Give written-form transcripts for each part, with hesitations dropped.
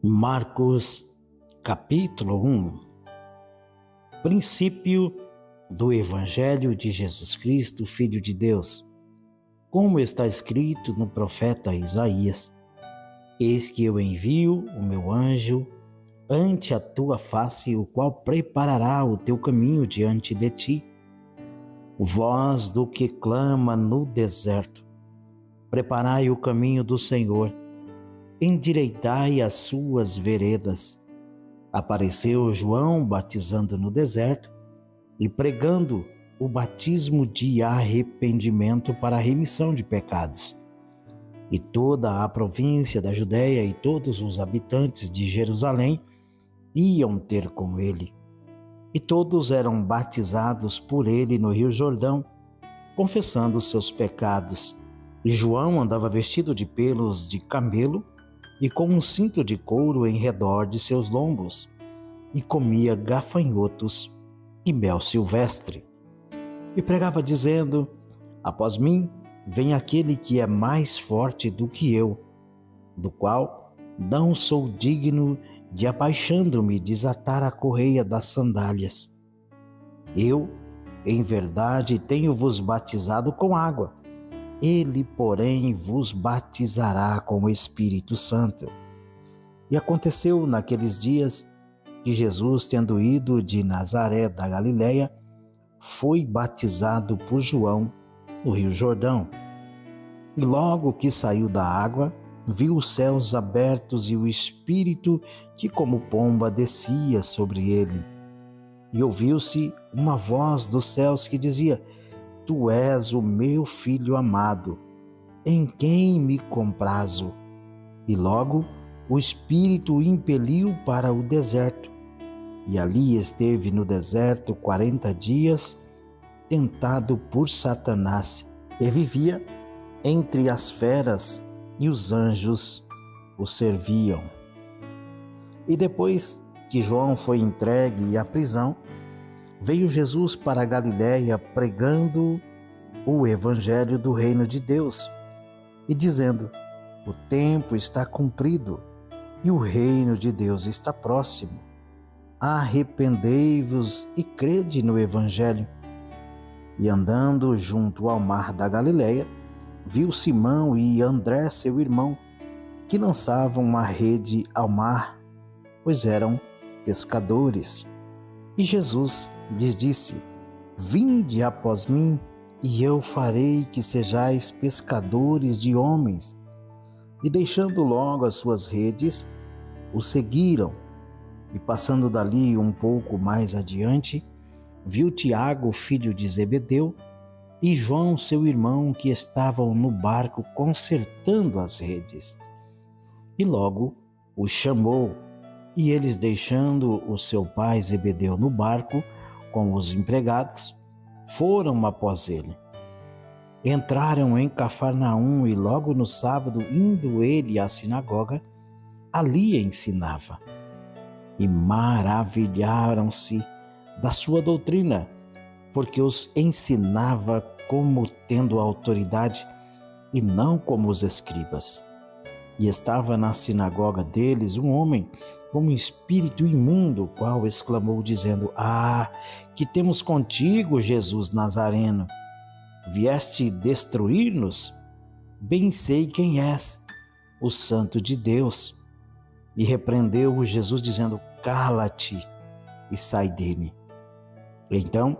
Marcos, capítulo 1. Princípio do Evangelho de Jesus Cristo, Filho de Deus. Como está escrito no profeta Isaías: Eis que eu envio o meu anjo ante a tua face, o qual preparará o teu caminho diante de ti. Voz do que clama no deserto: preparai o caminho do Senhor, endireitai as suas veredas. Apareceu João batizando no deserto e pregando o batismo de arrependimento para a remissão de pecados. E toda a província da Judéia e todos os habitantes de Jerusalém iam ter com ele. E todos eram batizados por ele no Rio Jordão, confessando seus pecados. E João andava vestido de pelos de camelo e com um cinto de couro em redor de seus lombos, e comia gafanhotos e mel silvestre. E pregava dizendo: Após mim vem aquele que é mais forte do que eu, do qual não sou digno de, abaixando-me, desatar a correia das sandálias. Eu, em verdade, tenho-vos batizado com água. Ele, porém, vos batizará com o Espírito Santo. E aconteceu naqueles dias que Jesus, tendo ido de Nazaré da Galileia, foi batizado por João no Rio Jordão. E logo que saiu da água, viu os céus abertos e o Espírito que como pomba descia sobre ele. E ouviu-se uma voz dos céus que dizia: Tu és o meu Filho amado, em quem me comprazo. E logo o Espírito o impeliu para o deserto. E ali esteve no deserto 40 dias, tentado por Satanás, e vivia entre as feras, e os anjos o serviam. E depois que João foi entregue à prisão, veio Jesus para a Galileia pregando o evangelho do reino de Deus e dizendo: O tempo está cumprido e o reino de Deus está próximo. Arrependei-vos e crede no evangelho. E andando junto ao mar da Galileia, viu Simão e André, seu irmão, que lançavam uma rede ao mar, pois eram pescadores. E Jesus lhes disse: Vinde após mim, e eu farei que sejais pescadores de homens. E deixando logo as suas redes, o seguiram. E passando dali um pouco mais adiante, viu Tiago, filho de Zebedeu, e João, seu irmão, que estavam no barco consertando as redes. E logo os chamou, e eles, deixando o seu pai Zebedeu no barco com os empregados, foram após ele. Entraram em Cafarnaum, e logo no sábado, indo ele à sinagoga, ali ensinava. E maravilharam-se da sua doutrina, porque os ensinava como tendo autoridade, e não como os escribas. E estava na sinagoga deles um homem com um espírito imundo, o qual exclamou dizendo: que temos contigo, Jesus Nazareno? Vieste destruir-nos? Bem sei quem és, o Santo de Deus. E repreendeu-o Jesus dizendo: Cala-te e sai dele. Então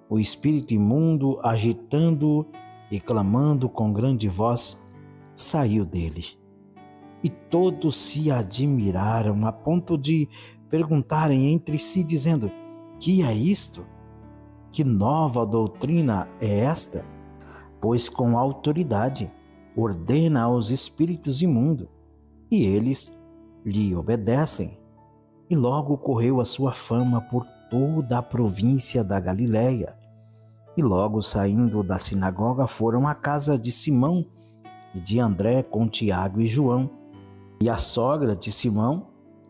o espírito imundo, agitando-o e clamando com grande voz, saiu dele. E todos se admiraram a ponto de perguntarem entre si, dizendo: Que é isto? Que nova doutrina é esta? Pois com autoridade ordena aos espíritos imundos, e eles lhe obedecem. E logo correu a sua fama por toda a província da Galileia. E logo saindo da sinagoga foram à casa de Simão e de André com Tiago e João. E a sogra de Simão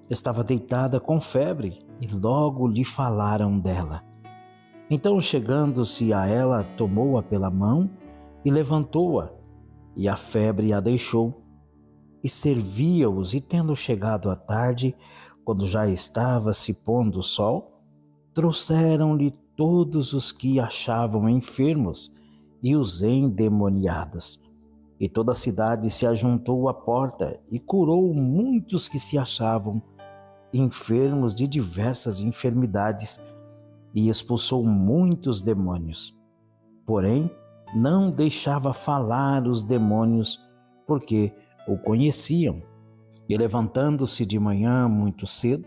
estava deitada com febre, e logo lhe falaram dela. Então, chegando-se a ela, tomou-a pela mão e levantou-a, e a febre a deixou. e servia-os. E tendo chegado a tarde, quando já estava se pondo o sol, trouxeram-lhe todos os que achavam enfermos e os endemoniados. E toda a cidade se ajuntou à porta e curou muitos que se achavam enfermos de diversas enfermidades e expulsou muitos demônios. Porém, não deixava falar os demônios, porque o conheciam. E levantando-se de manhã muito cedo,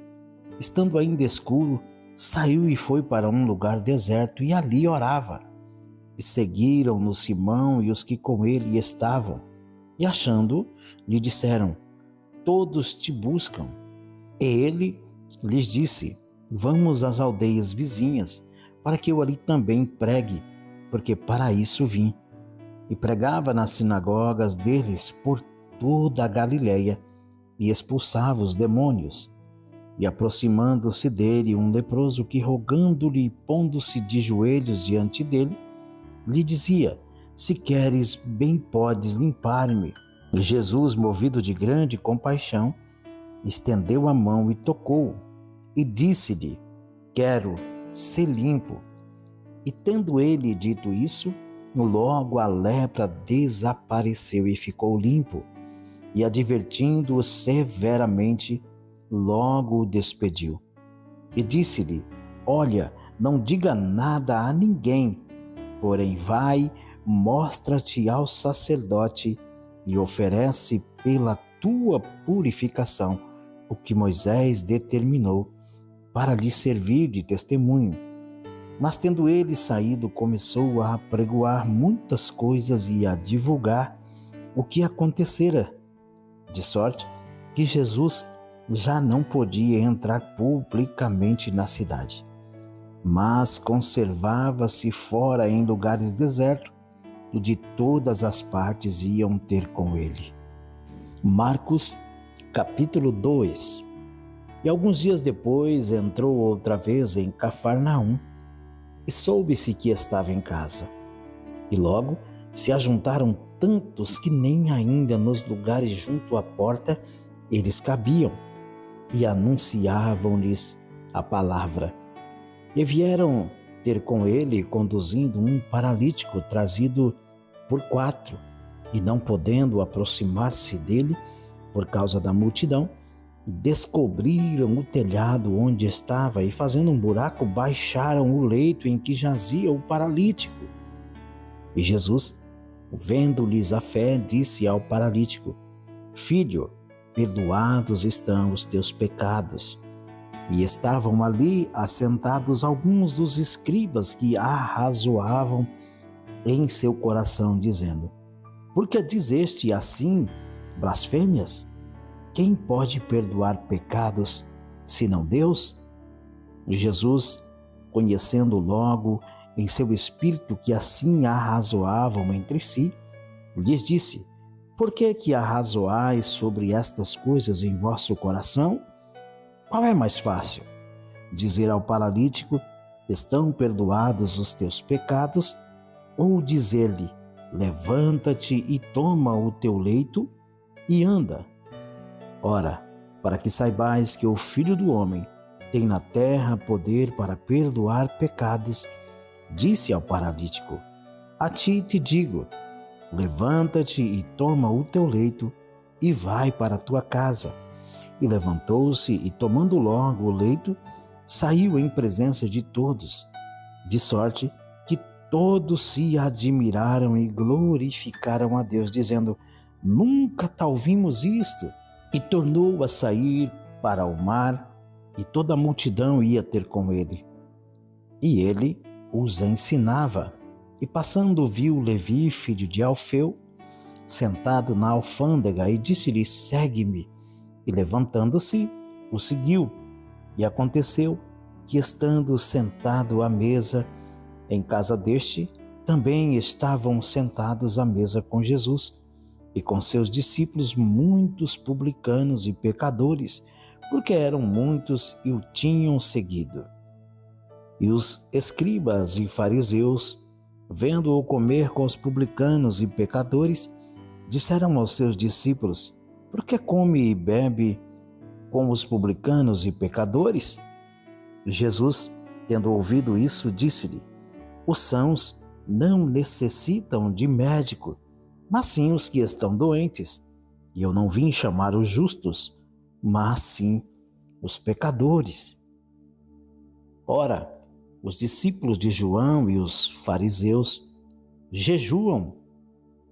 estando ainda escuro, saiu e foi para um lugar deserto e ali orava. E seguiram-no Simão e os que com ele estavam. E achando, lhe disseram: todos te buscam. E ele lhes disse: vamos às aldeias vizinhas, para que eu ali também pregue, porque para isso vim. E pregava nas sinagogas deles por toda a Galileia, e expulsava os demônios. E aproximando-se dele um leproso que, rogando-lhe e pondo-se de joelhos diante dele, lhe dizia: se queres, bem podes limpar-me. E Jesus, movido de grande compaixão, estendeu a mão e tocou-o, e disse-lhe: quero, ser limpo. E tendo ele dito isso, logo a lepra desapareceu e ficou limpo. E advertindo-o severamente, logo o despediu. E disse-lhe: olha, não diga nada a ninguém, porém vai, mostra-te ao sacerdote e oferece pela tua purificação o que Moisés determinou para lhe servir de testemunho. Mas tendo ele saído, começou a apregoar muitas coisas e a divulgar o que acontecera, de sorte que Jesus já não podia entrar publicamente na cidade, mas conservava-se fora em lugares desertos, e de todas as partes iam ter com ele. Marcos, capítulo 2. E alguns dias depois entrou outra vez em Cafarnaum, e soube-se que estava em casa. E logo se ajuntaram tantos que nem ainda nos lugares junto à porta eles cabiam, e anunciavam-lhes a palavra. E vieram ter com ele, conduzindo um paralítico trazido por 4, e não podendo aproximar-se dele por causa da multidão, descobriram o telhado onde estava e, fazendo um buraco, baixaram o leito em que jazia o paralítico. E Jesus, vendo-lhes a fé, disse ao paralítico: filho, perdoados estão os teus pecados. E estavam ali assentados alguns dos escribas que arrazoavam em seu coração, dizendo: por que dizeste assim blasfêmias? Quem pode perdoar pecados, senão Deus? E Jesus, conhecendo logo em seu espírito que assim arrazoavam entre si, lhes disse: por que arrazoais sobre estas coisas em vosso coração? Qual é mais fácil? Dizer ao paralítico: estão perdoados os teus pecados? Ou dizer-lhe: levanta-te e toma o teu leito e anda? Ora, para que saibais que o Filho do Homem tem na terra poder para perdoar pecados, disse ao paralítico: a ti te digo, levanta-te e toma o teu leito e vai para a tua casa. E levantou-se e, tomando logo o leito, saiu em presença de todos, de sorte que todos se admiraram e glorificaram a Deus, dizendo: nunca tal vimos isto. E tornou a sair para o mar, e toda a multidão ia ter com ele. E ele os ensinava. E passando viu Levi, filho de Alfeu, sentado na alfândega, e disse-lhe: segue-me. E levantando-se, o seguiu. E aconteceu que, estando sentado à mesa em casa deste, também estavam sentados à mesa com Jesus e com seus discípulos muitos publicanos e pecadores, porque eram muitos e o tinham seguido. E os escribas e fariseus, vendo-o comer com os publicanos e pecadores, disseram aos seus discípulos: Porque come e bebe com os publicanos e pecadores? Jesus, tendo ouvido isso, disse-lhe: os sãos não necessitam de médico, mas sim os que estão doentes. E eu não vim chamar os justos, mas sim os pecadores. Ora, os discípulos de João e os fariseus jejuam,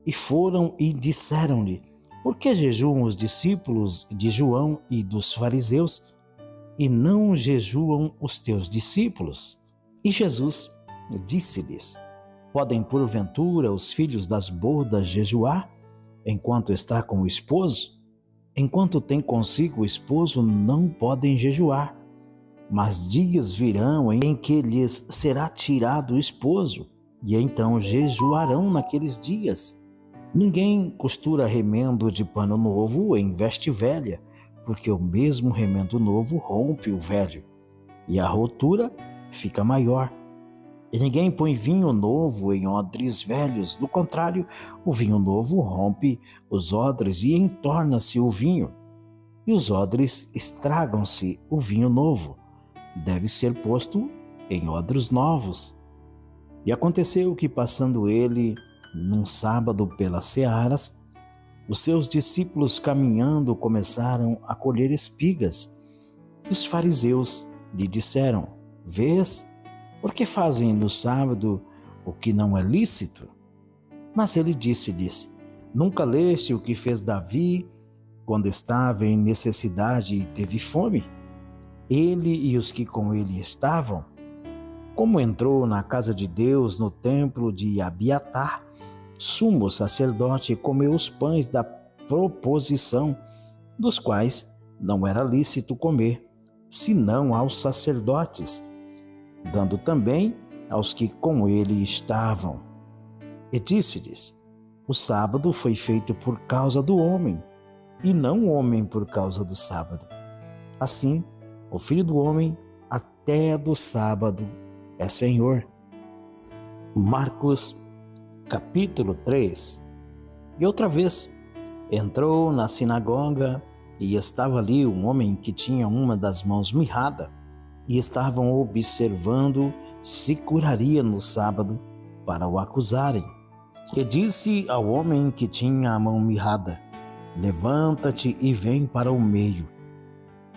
e foram e disseram-lhe: por que jejuam os discípulos de João e dos fariseus, e não jejuam os teus discípulos? E Jesus disse-lhes: podem porventura os filhos das bodas jejuar, enquanto está com o esposo? Enquanto tem consigo o esposo, não podem jejuar. Mas dias virão em que lhes será tirado o esposo, e então jejuarão naqueles dias. Ninguém costura remendo de pano novo em veste velha, porque o mesmo remendo novo rompe o velho, e a rotura fica maior. E ninguém põe vinho novo em odres velhos, do contrário, o vinho novo rompe os odres e entorna-se o vinho, e os odres estragam-se. O vinho novo deve ser posto em odres novos. E aconteceu que, passando ele num sábado pelas searas, os seus discípulos caminhando começaram a colher espigas. E os fariseus lhe disseram: vês, por que fazem no sábado o que não é lícito? Mas ele disse-lhes: nunca leste o que fez Davi quando estava em necessidade e teve fome? Ele e os que com ele estavam? Como entrou na casa de Deus, no templo de Abiatar, sumo sacerdote, e comeu os pães da proposição, dos quais não era lícito comer, senão aos sacerdotes, dando também aos que com ele estavam. E disse-lhes: o sábado foi feito por causa do homem, e não o homem por causa do sábado. Assim, o Filho do Homem até do sábado é Senhor. Marcos, capítulo 3. E outra vez entrou na sinagoga, e estava ali um homem que tinha uma das mãos mirrada, e estavam observando se curaria no sábado, para o acusarem. E disse ao homem que tinha a mão mirrada: levanta-te e vem para o meio.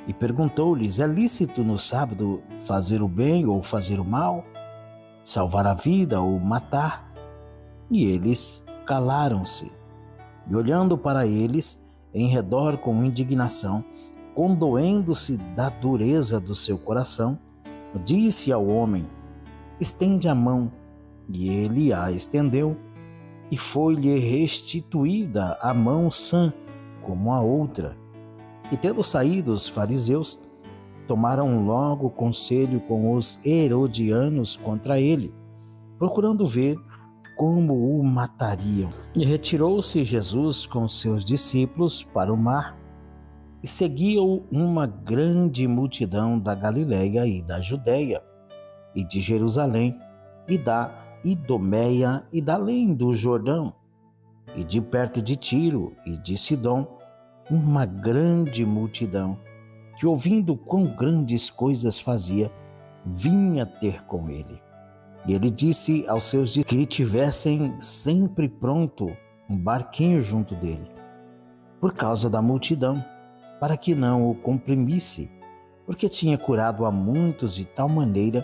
E perguntou-lhes: é lícito no sábado fazer o bem ou fazer o mal? Salvar a vida ou matar? E eles calaram-se. E olhando para eles em redor com indignação, condoendo-se da dureza do seu coração, disse ao homem: estende a mão. E ele a estendeu, e foi-lhe restituída a mão sã, como a outra. E tendo saído os fariseus, tomaram logo conselho com os herodianos contra ele, procurando ver como o matariam. E retirou-se Jesus com seus discípulos para o mar, e seguia-o uma grande multidão da Galileia e da Judeia, e de Jerusalém, e da Idumeia, e da além do Jordão, e de perto de Tiro e de Sidom, uma grande multidão, que ouvindo quão grandes coisas fazia, vinha ter com ele. E ele disse aos seus discípulos que tivessem sempre pronto um barquinho junto dele, por causa da multidão, para que não o comprimisse, porque tinha curado a muitos de tal maneira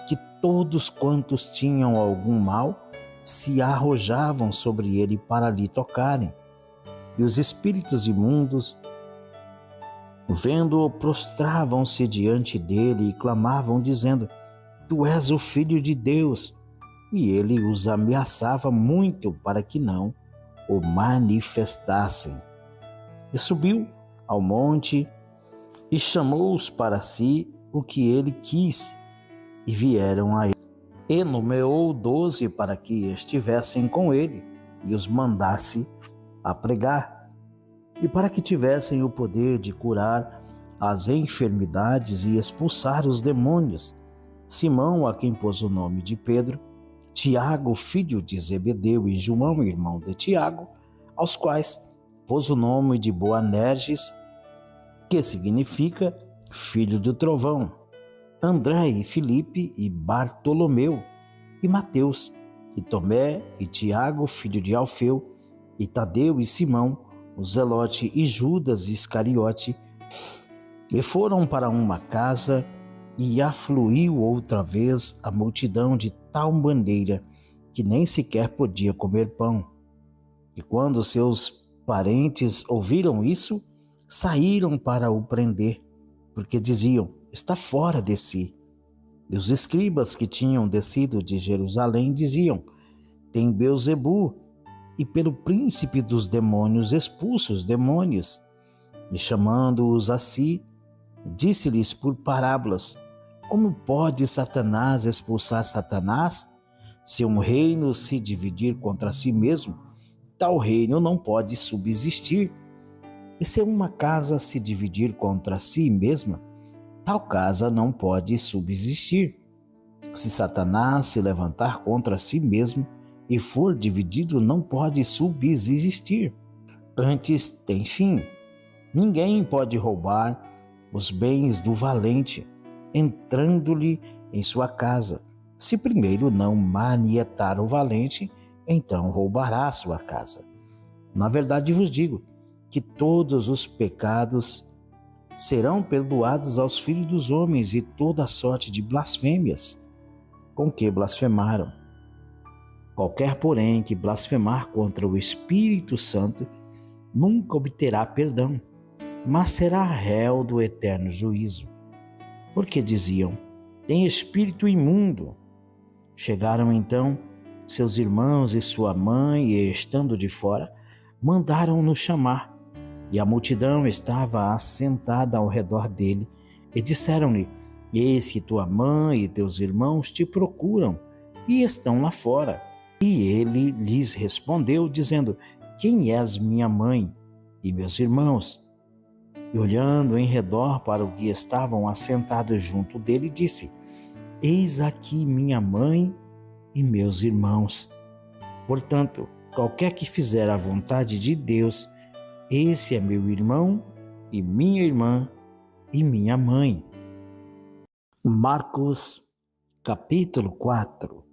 que todos quantos tinham algum mal se arrojavam sobre ele para lhe tocarem. E os espíritos imundos, vendo-o, prostravam-se diante dele e clamavam, dizendo: tu és o Filho de Deus. E ele os ameaçava muito para que não o manifestassem. E subiu ao monte e chamou-os para si o que ele quis, e vieram a ele. E nomeou 12 para que estivessem com ele e os mandasse a pregar, e para que tivessem o poder de curar as enfermidades e expulsar os demônios: Simão, a quem pôs o nome de Pedro, Tiago, filho de Zebedeu, e João, irmão de Tiago, aos quais pôs o nome de Boanerges, que significa filho do trovão, André e Filipe e Bartolomeu e Mateus, e Tomé e Tiago, filho de Alfeu, e Tadeu e Simão, o Zelote e Judas Iscariote, e foram para uma casa, e afluiu outra vez a multidão de tal maneira que nem sequer podia comer pão. E quando seus parentes ouviram isso, saíram para o prender, porque diziam: está fora de si. E os escribas que tinham descido de Jerusalém diziam: tem Beelzebu, e pelo príncipe dos demônios expulsa os demônios. E chamando-os a si, disse-lhes por parábolas: como pode Satanás expulsar Satanás? Se um reino se dividir contra si mesmo, tal reino não pode subsistir. E se uma casa se dividir contra si mesma, tal casa não pode subsistir. Se Satanás se levantar contra si mesmo e for dividido, não pode subsistir. Antes tem fim. Ninguém pode roubar os bens do valente, entrando-lhe em sua casa. Se primeiro não manietar o valente, então roubará sua casa. Na verdade vos digo que todos os pecados serão perdoados aos filhos dos homens e toda a sorte de blasfêmias com que blasfemaram. Qualquer, porém, que blasfemar contra o Espírito Santo nunca obterá perdão, mas será réu do eterno juízo. Porque diziam: tem espírito imundo. Chegaram então seus irmãos e sua mãe, e estando de fora, mandaram-no chamar. E a multidão estava assentada ao redor dele, e disseram-lhe: eis que tua mãe e teus irmãos te procuram, e estão lá fora. E ele lhes respondeu, dizendo: quem és minha mãe e meus irmãos? E olhando em redor para o que estavam assentados junto dele, disse: eis aqui minha mãe e meus irmãos. Portanto, qualquer que fizer a vontade de Deus, esse é meu irmão e minha irmã e minha mãe. Marcos, capítulo 4.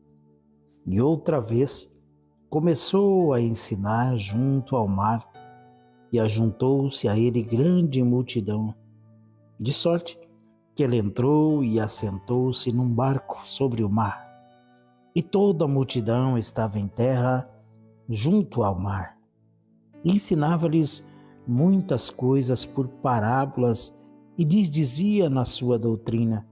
E outra vez começou a ensinar junto ao mar, e ajuntou-se a ele grande multidão, de sorte que ele entrou e assentou-se num barco sobre o mar. E toda a multidão estava em terra junto ao mar. Ensinava-lhes muitas coisas por parábolas e lhes dizia na sua doutrina: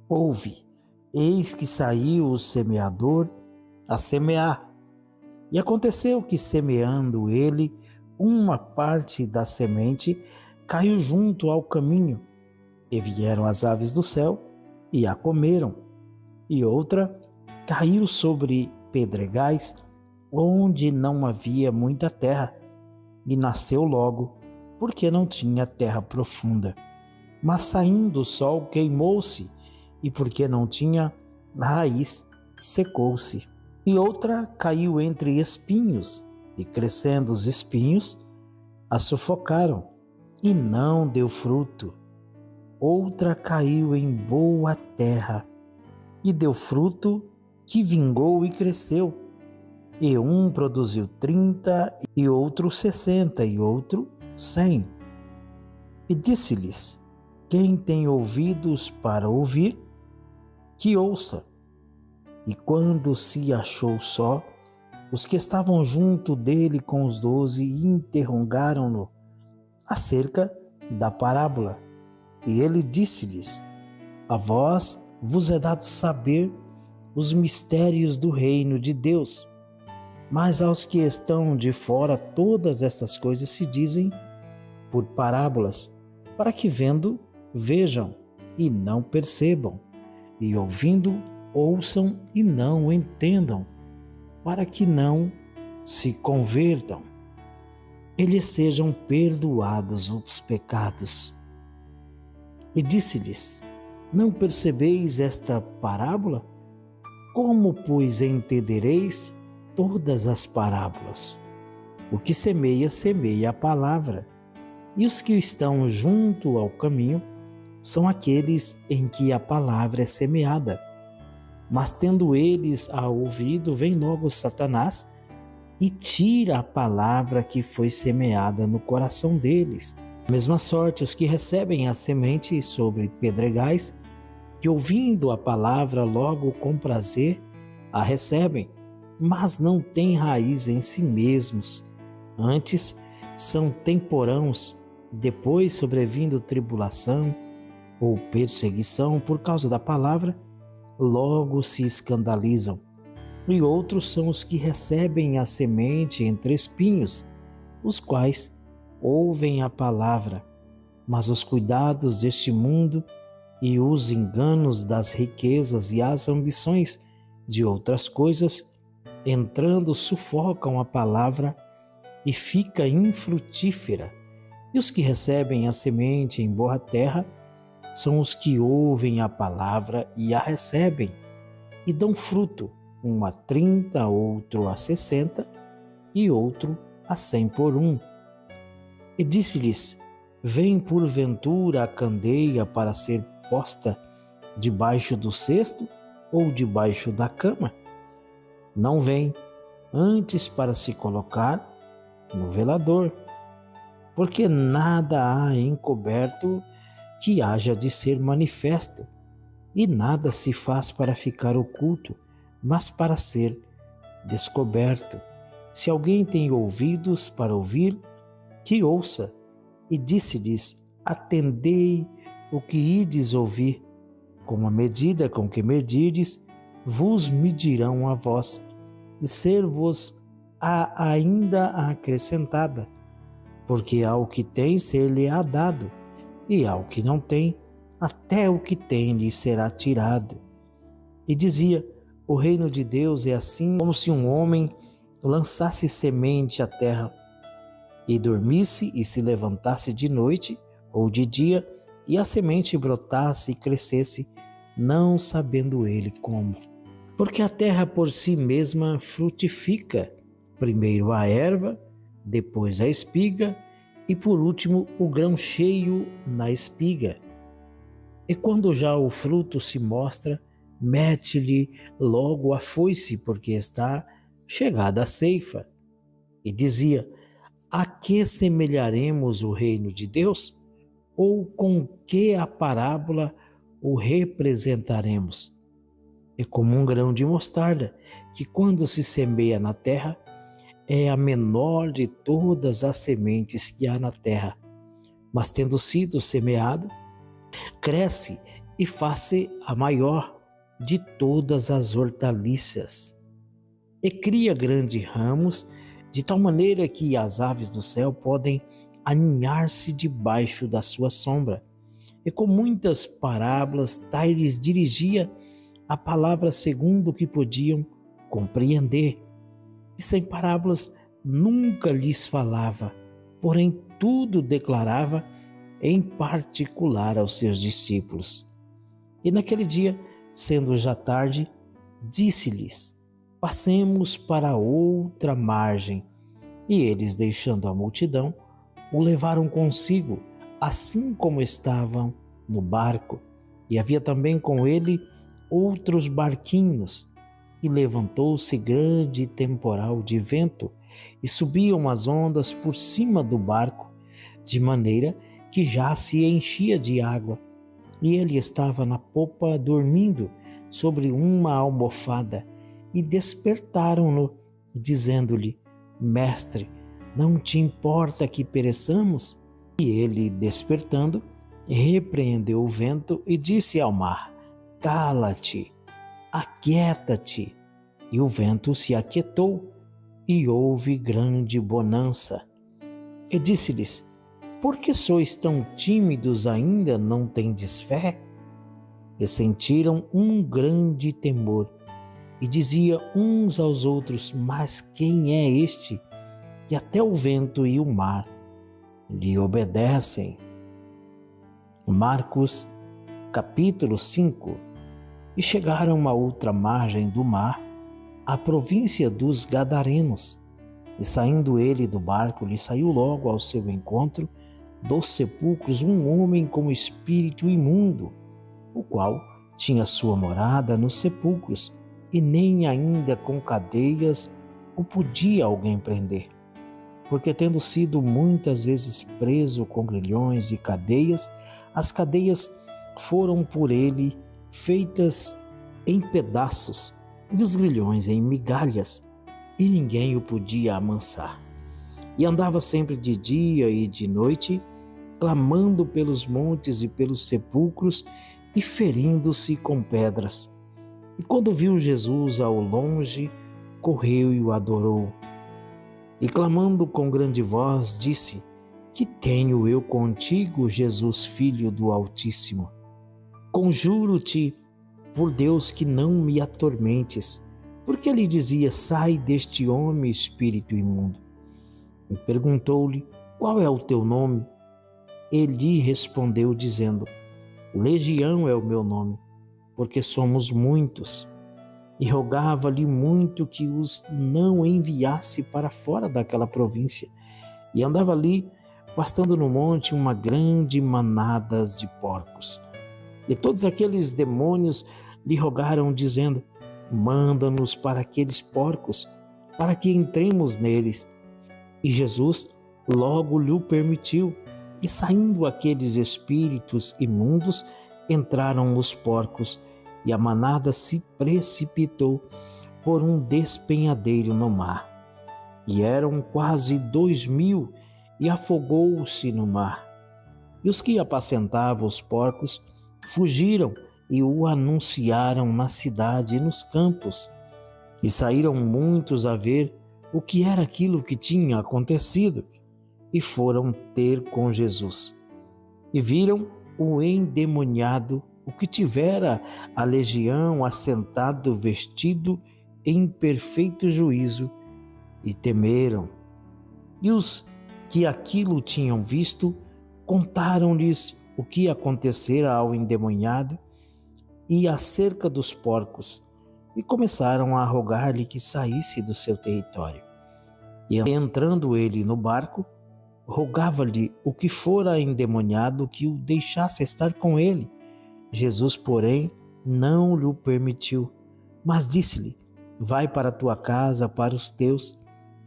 ouve, eis que saiu o semeador a semear. E aconteceu que, semeando ele, uma parte da semente caiu junto ao caminho, e vieram as aves do céu e a comeram. E outra caiu sobre pedregais, onde não havia muita terra, e nasceu logo, porque não tinha terra profunda. Mas saindo o sol, queimou-se, e porque não tinha raiz, secou-se. E outra caiu entre espinhos, e crescendo os espinhos, a sufocaram, e não deu fruto. Outra caiu em boa terra, e deu fruto, que vingou e cresceu. E um produziu 30, e outro 60, e outro 100. E disse-lhes: quem tem ouvidos para ouvir, que ouça. E quando se achou só, os que estavam junto dele com os 12 interrogaram-no acerca da parábola. E ele disse-lhes: a vós vos é dado saber os mistérios do reino de Deus, mas aos que estão de fora todas essas coisas se dizem por parábolas, para que vendo, vejam e não percebam, e ouvindo, ouçam e não entendam, para que não se convertam e lhes sejam perdoados os pecados. E disse-lhes: não percebeis esta parábola? Como, pois, entendereis todas as parábolas? O que semeia, semeia a palavra. E os que estão junto ao caminho são aqueles em que a palavra é semeada. Mas tendo eles a ouvido, vem logo Satanás e tira a palavra que foi semeada no coração deles. Da mesma sorte, os que recebem a semente sobre pedregais, que ouvindo a palavra logo com prazer a recebem, mas não têm raiz em si mesmos. Antes são temporãos, depois sobrevindo tribulação ou perseguição por causa da palavra, logo se escandalizam. E outros são os que recebem a semente entre espinhos, os quais ouvem a palavra, mas os cuidados deste mundo e os enganos das riquezas e as ambições de outras coisas, entrando, sufocam a palavra e fica infrutífera. E os que recebem a semente em boa terra são os que ouvem a palavra e a recebem, e dão fruto, um a 30, outro a 60 e outro a 100 por um. E disse-lhes: vem porventura a candeia para ser posta debaixo do cesto ou debaixo da cama? Não vem, antes para se colocar no velador, porque nada há encoberto que haja de ser manifesto, e nada se faz para ficar oculto, mas para ser descoberto. Se alguém tem ouvidos para ouvir, que ouça. E disse-lhes: atendei o que ides ouvir. Com a medida com que medirdes, vos medirão a vós, e ser-vos-á ainda acrescentada, porque ao que tem ser-lhe-á dado, e ao que não tem, até o que tem lhe será tirado. E dizia: o reino de Deus é assim como se um homem lançasse semente à terra, e dormisse e se levantasse de noite ou de dia, e a semente brotasse e crescesse, não sabendo ele como. Porque a terra por si mesma frutifica, primeiro a erva, depois a espiga, e por último o grão cheio na espiga. E quando já o fruto se mostra, mete-lhe logo a foice, porque está chegada a ceifa. E dizia: a que semelharemos o reino de Deus? Ou com que a parábola o representaremos? É como um grão de mostarda, que quando se semeia na terra, é a menor de todas as sementes que há na terra. Mas tendo sido semeado, cresce e faz-se a maior de todas as hortaliças. E cria grandes ramos, de tal maneira que as aves do céu podem aninhar-se debaixo da sua sombra. E com muitas parábolas tais dirigia a palavra segundo o que podiam compreender. E sem parábolas nunca lhes falava, porém tudo declarava em particular aos seus discípulos. E naquele dia, sendo já tarde, disse-lhes: passemos para outra margem. E eles, deixando a multidão, o levaram consigo, assim como estavam no barco. E havia também com ele outros barquinhos. E levantou-se grande temporal de vento, e subiam as ondas por cima do barco, de maneira que já se enchia de água. E ele estava na popa dormindo sobre uma almofada, e despertaram-no, dizendo-lhe: Mestre, não te importa que pereçamos? E ele, despertando, repreendeu o vento e disse ao mar: Cala-te, aquieta-te. E o vento se aquietou, e houve grande bonança. E disse-lhes: Por que sois tão tímidos ainda, não tendes fé? E sentiram um grande temor, e dizia uns aos outros: Mas quem é este, que até o vento e o mar lhe obedecem? Marcos, capítulo 5. E chegaram a outra margem do mar, a província dos Gadarenos. E saindo ele do barco, lhe saiu logo ao seu encontro dos sepulcros um homem com espírito imundo, o qual tinha sua morada nos sepulcros, e nem ainda com cadeias o podia alguém prender. Porque tendo sido muitas vezes preso com grilhões e cadeias, as cadeias foram por ele feitas em pedaços, e os grilhões em migalhas, e ninguém o podia amansar. E andava sempre de dia e de noite, clamando pelos montes e pelos sepulcros, e ferindo-se com pedras. E quando viu Jesus ao longe, correu e o adorou. E clamando com grande voz, disse: Que tenho eu contigo, Jesus, Filho do Altíssimo? Conjuro-te por Deus que não me atormentes. Porque lhe dizia: Sai deste homem, espírito imundo. E perguntou-lhe: Qual é o teu nome? Ele respondeu, dizendo: Legião é o meu nome, porque somos muitos. E rogava-lhe muito que os não enviasse para fora daquela província. E andava ali, pastando no monte, uma grande manada de porcos. E todos aqueles demônios lhe rogaram, dizendo: Manda-nos para aqueles porcos, para que entremos neles. E Jesus logo lhe permitiu. E saindo aqueles espíritos imundos, entraram os porcos, e a manada se precipitou por um despenhadeiro no mar. E eram quase 2.000, e afogou-se no mar. E os que apacentavam os porcos fugiram e o anunciaram na cidade e nos campos. E saíram muitos a ver o que era aquilo que tinha acontecido, e foram ter com Jesus. E viram o endemoniado, o que tivera a legião, assentado, vestido em perfeito juízo, e temeram. E os que aquilo tinham visto, contaram-lhes o que acontecera ao endemoniado e acerca dos porcos, e começaram a rogar-lhe que saísse do seu território. E entrando ele no barco, rogava-lhe o que fora endemoniado que o deixasse estar com ele. Jesus, porém, não lhe permitiu, mas disse-lhe: Vai para a tua casa, para os teus,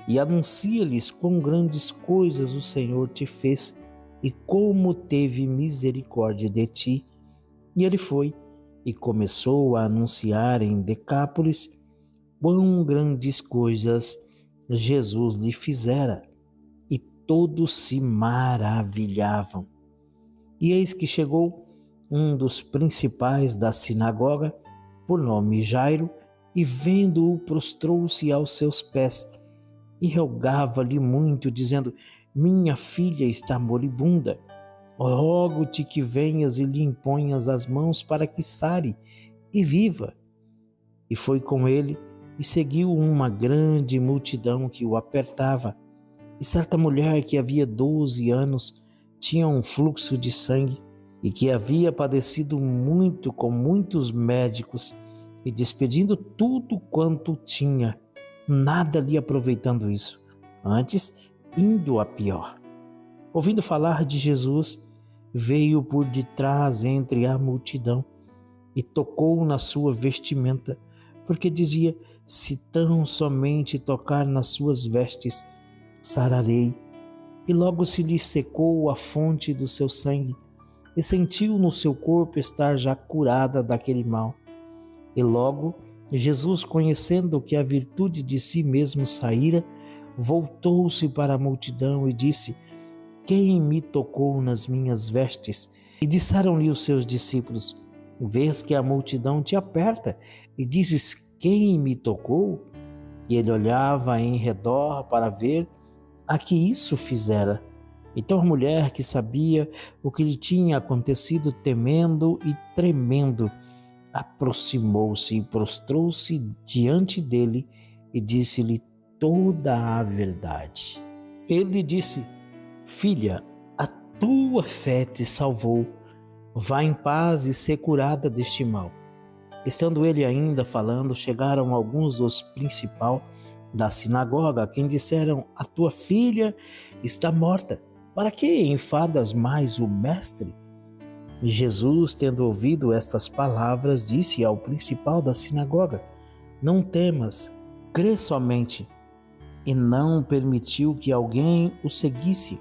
e anuncia-lhes quão grandes coisas o Senhor te fez e como teve misericórdia de ti. E ele foi e começou a anunciar em Decápolis quão grandes coisas Jesus lhe fizera, e todos se maravilhavam. E eis que chegou um dos principais da sinagoga, por nome Jairo, e vendo-o prostrou-se aos seus pés e rogava-lhe muito, dizendo: Minha filha está moribunda. Rogo-te que venhas e lhe imponhas as mãos para que sare e viva. E foi com ele e seguiu uma grande multidão que o apertava. E certa mulher que havia 12 anos tinha um fluxo de sangue e que havia padecido muito com muitos médicos e despedindo tudo quanto tinha, nada lhe aproveitando isso, antes indo a pior. Ouvindo falar de Jesus, veio por detrás entre a multidão e tocou na sua vestimenta, porque dizia: Se tão somente tocar nas suas vestes, sararei. E logo se lhe secou a fonte do seu sangue, e sentiu no seu corpo estar já curada daquele mal. E logo Jesus, conhecendo que a virtude de si mesmo saíra, voltou-se para a multidão e disse: Quem me tocou nas minhas vestes? E disseram-lhe os seus discípulos: Vês que a multidão te aperta e dizes: Quem me tocou? E ele olhava em redor para ver a que isso fizera. Então a mulher, que sabia o que lhe tinha acontecido, temendo e tremendo, aproximou-se e prostrou-se diante dele e disse-lhe toda a verdade. Ele disse: Filha, a tua fé te salvou. Vá em paz e ser curada deste mal. Estando ele ainda falando, chegaram alguns dos principais da sinagoga, a quem disseram: a tua filha está morta. Para que enfadas mais o mestre? E Jesus, tendo ouvido estas palavras, disse ao principal da sinagoga: não temas, crê somente. E não permitiu que alguém o seguisse,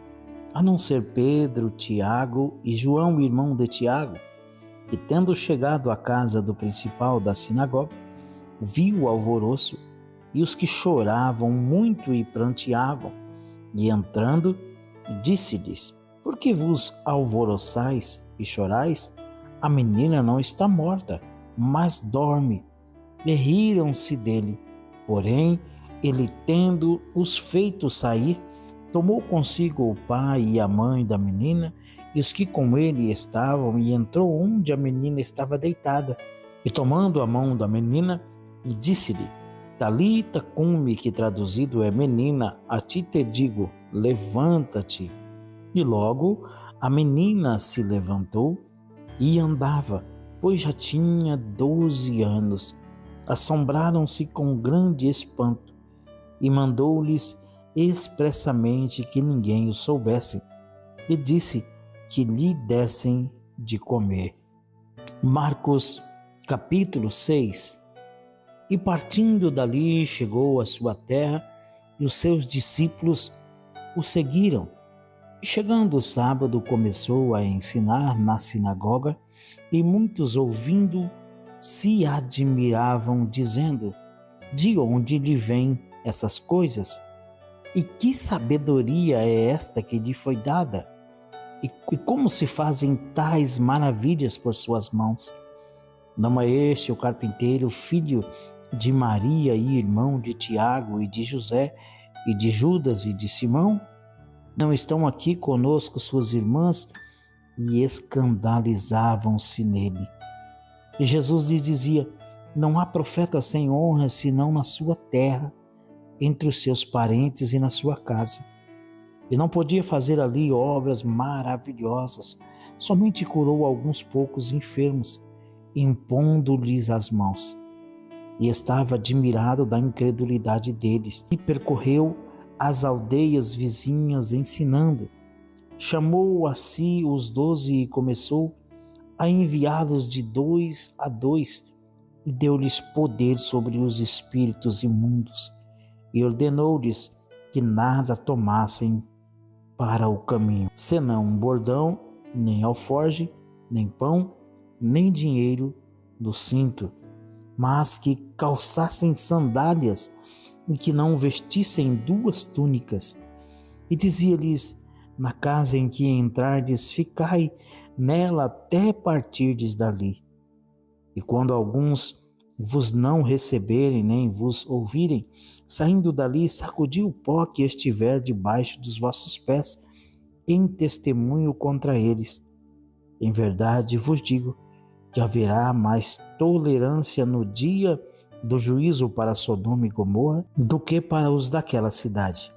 a não ser Pedro, Tiago e João, irmão de Tiago. E tendo chegado à casa do principal da sinagoga, viu o alvoroço e os que choravam muito e pranteavam. E entrando, disse-lhes: por que vos alvoroçais e chorais? A menina não está morta, mas dorme. E riram-se dele. Porém, ele, tendo os feito sair, tomou consigo o pai e a mãe da menina e os que com ele estavam, e entrou onde a menina estava deitada. E tomando a mão da menina, disse-lhe: Talita cumi, que traduzido é: menina, a ti te digo, levanta-te. E logo a menina se levantou e andava, pois já tinha 12 anos. Assombraram-se com grande espanto e mandou-lhes expressamente que ninguém o soubesse, e disse que lhe dessem de comer. Marcos capítulo 6. E partindo dali chegou à sua terra, e os seus discípulos o seguiram. E chegando o sábado começou a ensinar na sinagoga, e muitos ouvindo se admiravam, dizendo: de onde lhe vêm essas coisas? E que sabedoria é esta que lhe foi dada? E como se fazem tais maravilhas por suas mãos? Não é este o carpinteiro, filho de Maria e irmão de Tiago e de José e de Judas e de Simão? Não estão aqui conosco suas irmãs? E escandalizavam-se nele. E Jesus lhes dizia: não há profeta sem honra senão na sua terra, entre os seus parentes e na sua casa. E não podia fazer ali obras maravilhosas, somente curou alguns poucos enfermos, impondo-lhes as mãos. E estava admirado da incredulidade deles, e percorreu as aldeias vizinhas ensinando. Chamou a si os 12 e começou a enviá-los de 2 a 2, e deu-lhes poder sobre os espíritos imundos, e ordenou-lhes que nada tomassem para o caminho, senão um bordão, nem alforge, nem pão, nem dinheiro no cinto, mas que calçassem sandálias e que não vestissem 2 túnicas. E dizia-lhes: na casa em que entrardes, ficai nela até partirdes dali. E quando alguns vos não receberem, nem vos ouvirem, saindo dali, sacudi o pó que estiver debaixo dos vossos pés, em testemunho contra eles. Em verdade vos digo que haverá mais tolerância no dia do juízo para Sodoma e Gomorra do que para os daquela cidade.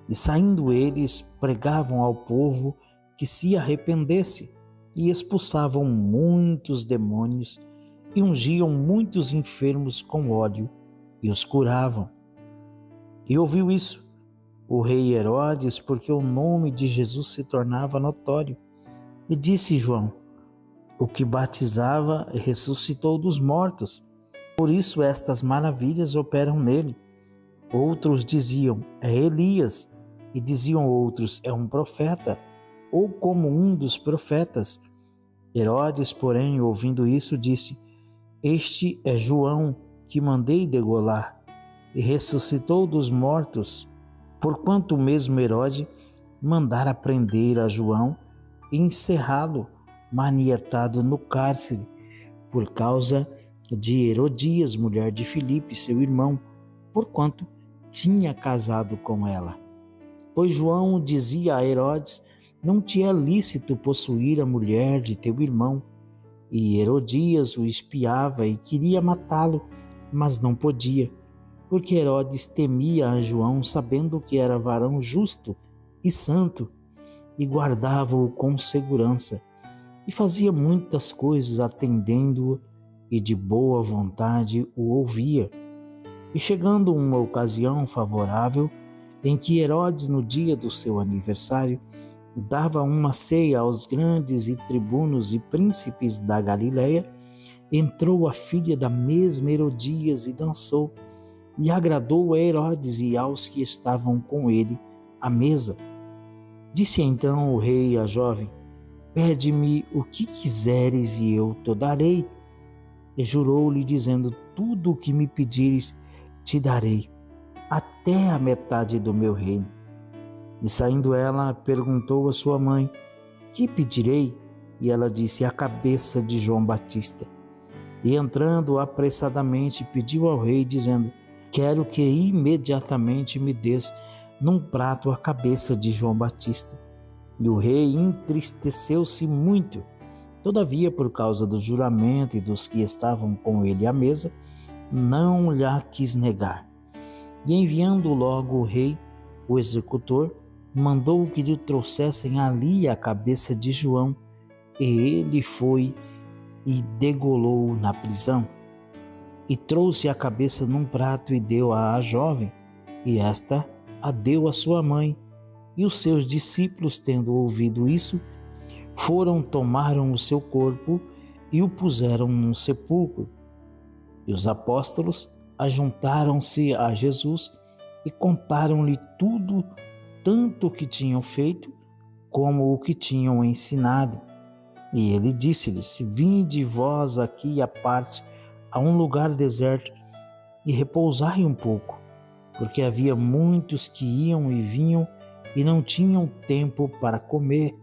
E saindo eles, pregavam ao povo que se arrependesse, e expulsavam muitos demônios, e ungiam muitos enfermos com óleo, e os curavam. E ouviu isso o rei Herodes, porque o nome de Jesus se tornava notório. E disse João: o que batizava ressuscitou dos mortos, por isso estas maravilhas operam nele. Outros diziam: é Elias. E diziam outros: é um profeta, ou como um dos profetas. Herodes, porém, ouvindo isso, disse: este é João, que mandei degolar, e ressuscitou dos mortos, porquanto o mesmo Herodes mandara prender a João e encerrá-lo, manietado no cárcere, por causa de Herodias, mulher de Filipe, seu irmão, porquanto tinha casado com ela. Pois João dizia a Herodes: não te é lícito possuir a mulher de teu irmão. E Herodias o espiava e queria matá-lo, mas não podia, porque Herodes temia a João, sabendo que era varão justo e santo, e guardava-o com segurança, e fazia muitas coisas atendendo-o, e de boa vontade o ouvia. E chegando uma ocasião favorável, em que Herodes, no dia do seu aniversário, dava uma ceia aos grandes e tribunos e príncipes da Galileia, entrou a filha da mesma Herodias e dançou, e agradou a Herodes e aos que estavam com ele à mesa. Disse então o rei à jovem: pede-me o que quiseres e eu te darei. E jurou-lhe, dizendo: tudo o que me pedires te darei, até a metade do meu reino. E saindo ela, perguntou a sua mãe: que pedirei? E ela disse: a cabeça de João Batista. E entrando apressadamente, pediu ao rei, dizendo: quero que imediatamente me des num prato a cabeça de João Batista. E o rei entristeceu-se muito. Todavia, por causa do juramento e dos que estavam com ele à mesa, não lhe quis negar. E enviando logo o rei, o executor, mandou que lhe trouxessem ali a cabeça de João, e ele foi e degolou na prisão. E trouxe a cabeça num prato e deu-a à jovem, e esta a deu à sua mãe. E os seus discípulos, tendo ouvido isso, tomaram o seu corpo e o puseram num sepulcro. E os apóstolos ajuntaram-se a Jesus e contaram-lhe tudo, tanto o que tinham feito como o que tinham ensinado. E ele disse-lhes: vinde vós aqui à parte, a um lugar deserto, e repousai um pouco, porque havia muitos que iam e vinham e não tinham tempo para comer.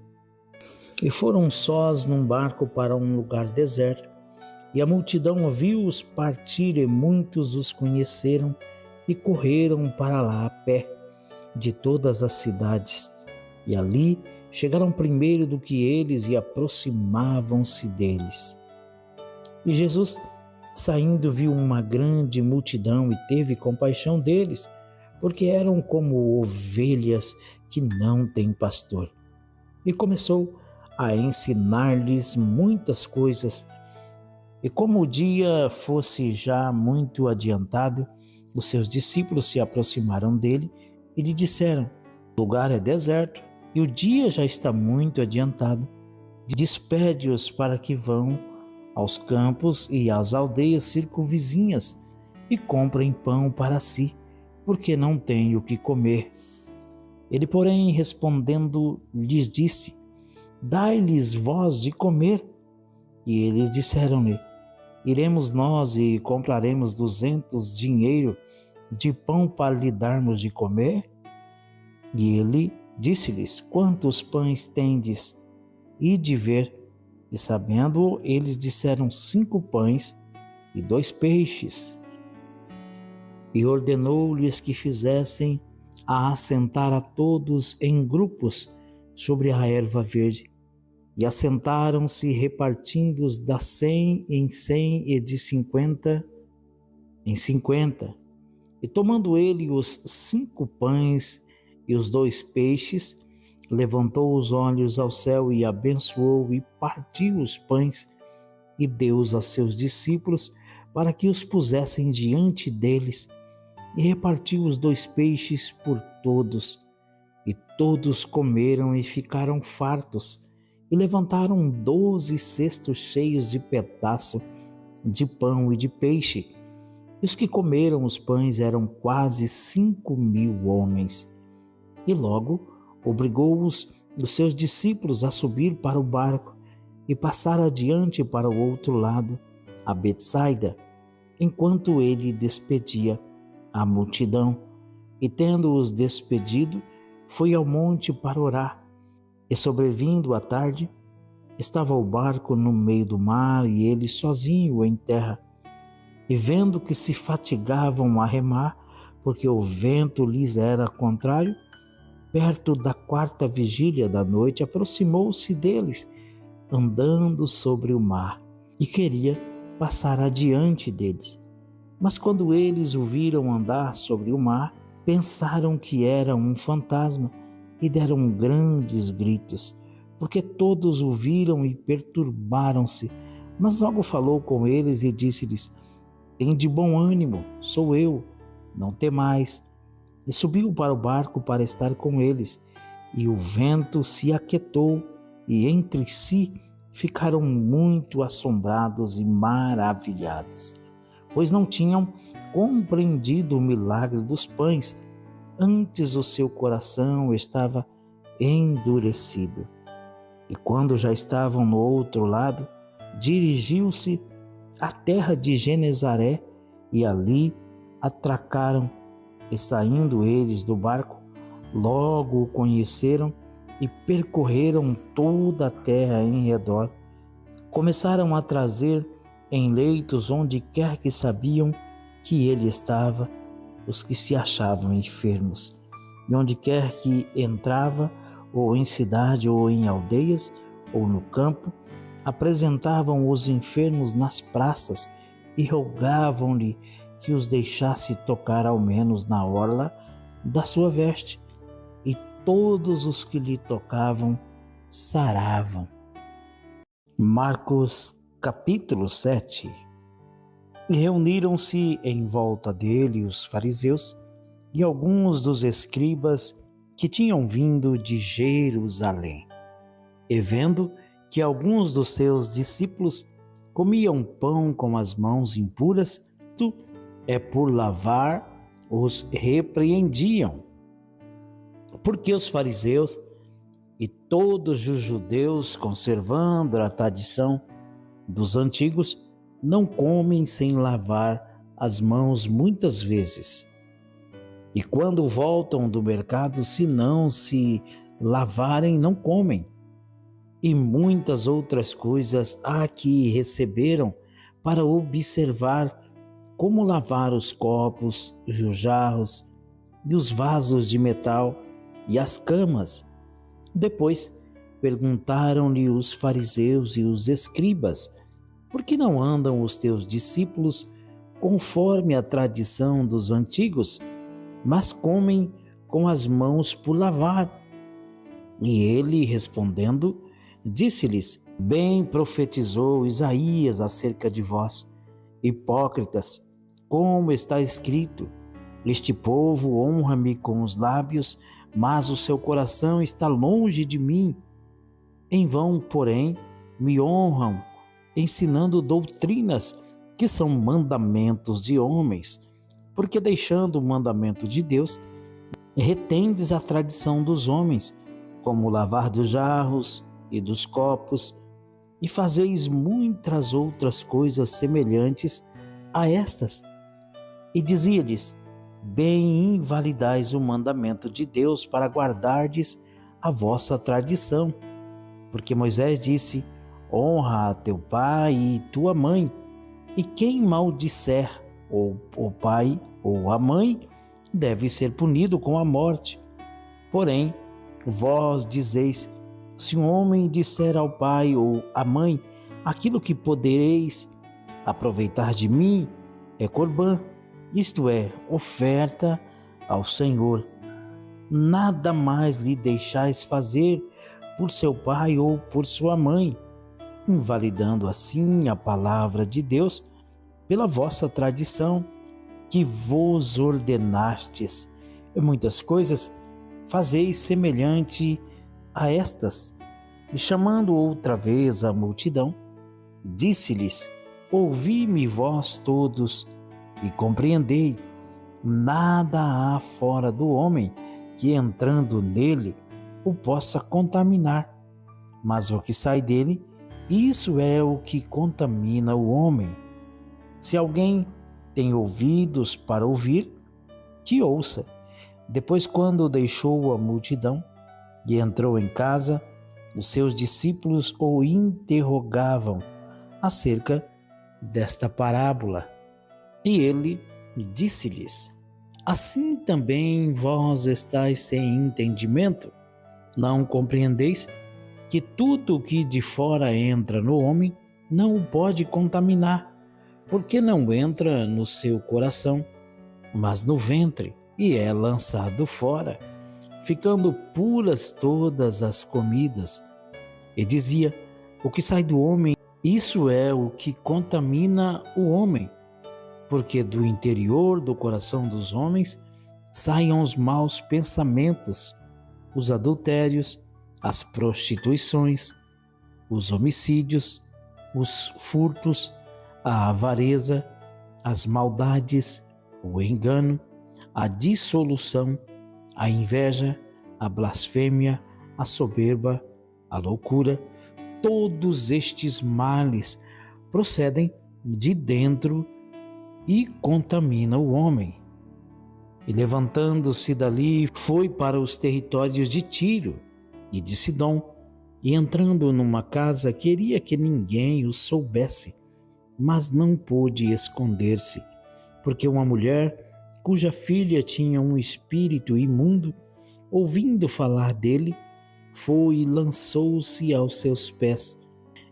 E foram sós num barco para um lugar deserto, e a multidão viu-os partir, e muitos os conheceram e correram para lá a pé, de todas as cidades. E ali chegaram primeiro do que eles e aproximavam-se deles. E Jesus, saindo, viu uma grande multidão e teve compaixão deles, porque eram como ovelhas que não têm pastor. E começou a ensinar-lhes muitas coisas. E como o dia fosse já muito adiantado, os seus discípulos se aproximaram dele e lhe disseram: o lugar é deserto e o dia já está muito adiantado. Despede-os para que vão aos campos e às aldeias circunvizinhas e comprem pão para si, porque não têm o que comer. Ele, porém, respondendo, lhes disse: dai-lhes vós de comer. E eles disseram-lhe: iremos nós e compraremos 200 dinheiro de pão para lhe darmos de comer? E ele disse-lhes: quantos pães tendes? Ide ver. E sabendo, eles disseram: 5 pães e 2 peixes. E ordenou-lhes que fizessem a assentar a todos em grupos sobre a erva verde. E assentaram-se, repartindo-os da 100 em 100 e de 50 em 50. E tomando ele os 5 pães e os 2 peixes, levantou os olhos ao céu e abençoou e partiu os pães e deu-os a seus discípulos para que os pusessem diante deles, e repartiu os 2 peixes por todos. E todos comeram e ficaram fartos, e levantaram 12 cestos cheios de pedaço de pão e de peixe. E os que comeram os pães eram quase 5.000 homens. E logo obrigou-os seus discípulos a subir para o barco e passar adiante para o outro lado, a Betsaida, enquanto ele despedia a multidão. E tendo-os despedido, foi ao monte para orar. E sobrevindo a tarde, estava o barco no meio do mar e ele sozinho em terra. E vendo que se fatigavam a remar, porque o vento lhes era contrário, perto da 4ª vigília da noite, aproximou-se deles, andando sobre o mar, e queria passar adiante deles. Mas quando eles o viram andar sobre o mar, pensaram que era um fantasma e deram grandes gritos, porque todos o viram e perturbaram-se. Mas logo falou com eles e disse-lhes: tende bom ânimo, sou eu, não temais. E subiu para o barco para estar com eles. E o vento se aquietou, e entre si ficaram muito assombrados e maravilhados, pois não tinham compreendido o milagre dos pães. Antes o seu coração estava endurecido. E quando já estavam no outro lado, dirigiu-se à terra de Genezaré, e ali atracaram. E saindo eles do barco, logo o conheceram e percorreram toda a terra em redor. Começaram a trazer em leitos onde quer que sabiam que ele estava, os que se achavam enfermos. E onde quer que entrava, ou em cidade, ou em aldeias, ou no campo, apresentavam os enfermos nas praças e rogavam-lhe que os deixasse tocar ao menos na orla da sua veste. E todos os que lhe tocavam saravam. Marcos capítulo 7. E reuniram-se em volta dele os fariseus e alguns dos escribas que tinham vindo de Jerusalém. E vendo que alguns dos seus discípulos comiam pão com as mãos impuras, por lavar, os repreendiam. Porque os fariseus e todos os judeus, conservando a tradição dos antigos, não comem sem lavar as mãos muitas vezes. E quando voltam do mercado, se não se lavarem, não comem. E muitas outras coisas há que receberam para observar como lavar os copos, os jarros e os vasos de metal e as camas. Depois perguntaram-lhe os fariseus e os escribas: por que não andam os teus discípulos conforme a tradição dos antigos, mas comem com as mãos por lavar? E ele, respondendo, disse-lhes: bem profetizou Isaías acerca de vós, hipócritas, como está escrito: este povo honra-me com os lábios, mas o seu coração está longe de mim. Em vão, porém, me honram, ensinando doutrinas que são mandamentos de homens, porque deixando o mandamento de Deus, retendes a tradição dos homens, como o lavar dos jarros e dos copos, e fazeis muitas outras coisas semelhantes a estas. E dizia-lhes: bem invalidais o mandamento de Deus para guardardes a vossa tradição. Porque Moisés disse: honra a teu pai e tua mãe, e quem maldisser ou o pai ou a mãe deve ser punido com a morte. Porém, vós dizeis: se um homem disser ao pai ou à mãe, aquilo que podereis aproveitar de mim é corbã, isto é, oferta ao Senhor. Nada mais lhe deixais fazer por seu pai ou por sua mãe, invalidando assim a palavra de Deus pela vossa tradição, que vos ordenastes. E muitas coisas fazeis semelhante a estas. E chamando outra vez a multidão, disse-lhes: ouvi-me vós todos e compreendei, nada há fora do homem que entrando nele o possa contaminar, mas o que sai dele, isso é o que contamina o homem. Se alguém tem ouvidos para ouvir, que ouça. Depois, quando deixou a multidão e entrou em casa, os seus discípulos o interrogavam acerca desta parábola. E ele disse-lhes: assim também vós estáis sem entendimento? Não compreendeis que tudo o que de fora entra no homem não o pode contaminar, porque não entra no seu coração, mas no ventre, e é lançado fora, ficando puras todas as comidas. E dizia: o que sai do homem, isso é o que contamina o homem, porque do interior do coração dos homens saiam os maus pensamentos, os adultérios, as prostituições, os homicídios, os furtos, a avareza, as maldades, o engano, a dissolução, a inveja, a blasfêmia, a soberba, a loucura. Todos estes males procedem de dentro e contaminam o homem. E levantando-se dali, foi para os territórios de Tiro e de Sidom, e entrando numa casa, queria que ninguém o soubesse, mas não pôde esconder-se, porque uma mulher, cuja filha tinha um espírito imundo, ouvindo falar dele, foi e lançou-se aos seus pés.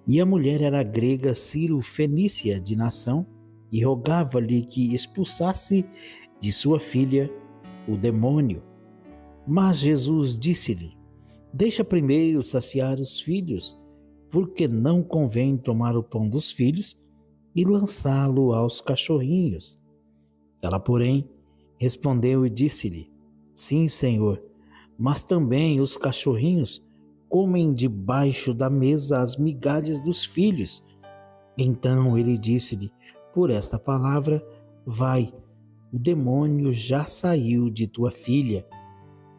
E a mulher era grega Ciro-fenícia de nação, e rogava-lhe que expulsasse de sua filha o demônio. Mas Jesus disse-lhe: deixa primeiro saciar os filhos, porque não convém tomar o pão dos filhos e lançá-lo aos cachorrinhos. Ela, porém, respondeu e disse-lhe: sim, Senhor, mas também os cachorrinhos comem debaixo da mesa as migalhas dos filhos. Então ele disse-lhe: por esta palavra, vai, o demônio já saiu de tua filha.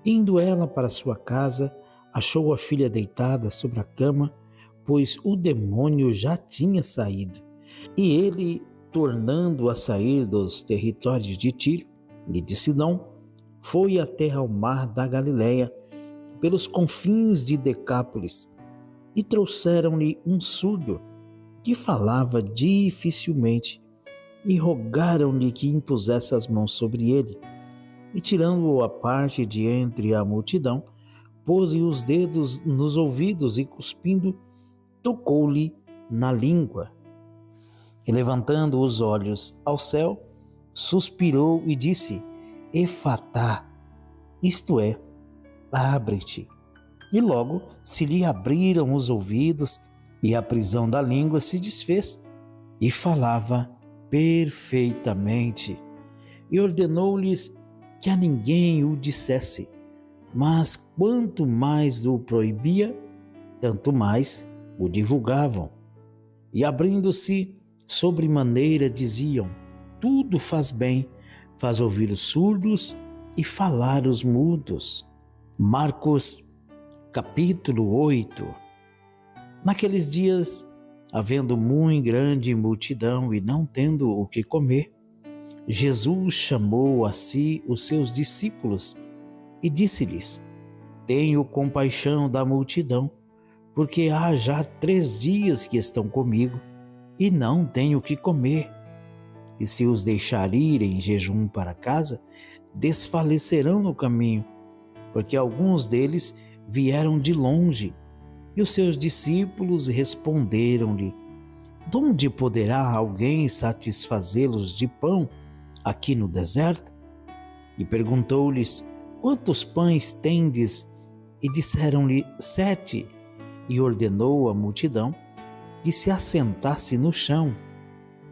Indo ela para sua casa, achou a filha deitada sobre a cama, pois o demônio já tinha saído. E ele, tornando a sair dos territórios de Tiro e de Sidom, foi até ao mar da Galileia, pelos confins de Decápolis, e trouxeram-lhe um surdo, que falava dificilmente, e rogaram-lhe que impusesse as mãos sobre ele. E tirando-o à parte de entre a multidão, pôs-lhe os dedos nos ouvidos e, cuspindo, tocou-lhe na língua. E levantando os olhos ao céu, suspirou e disse: Efatá, isto é, abre-te. E logo se lhe abriram os ouvidos, e a prisão da língua se desfez, e falava perfeitamente. E ordenou-lhes que a ninguém o dissesse, mas quanto mais o proibia, tanto mais o divulgavam. E abrindo-se sobremaneira diziam: tudo faz bem, faz ouvir os surdos e falar os mudos. Marcos, capítulo 8. Naqueles dias, havendo muito grande multidão e não tendo o que comer, Jesus chamou a si os seus discípulos e disse-lhes: tenho compaixão da multidão, porque há já 3 dias que estão comigo e não tenho o que comer. E se os deixar ir em jejum para casa, desfalecerão no caminho, porque alguns deles vieram de longe. E os seus discípulos responderam-lhe: de onde poderá alguém satisfazê-los de pão aqui no deserto? E perguntou-lhes: quantos pães tendes? E disseram-lhe: 7. E ordenou à multidão que se assentasse no chão.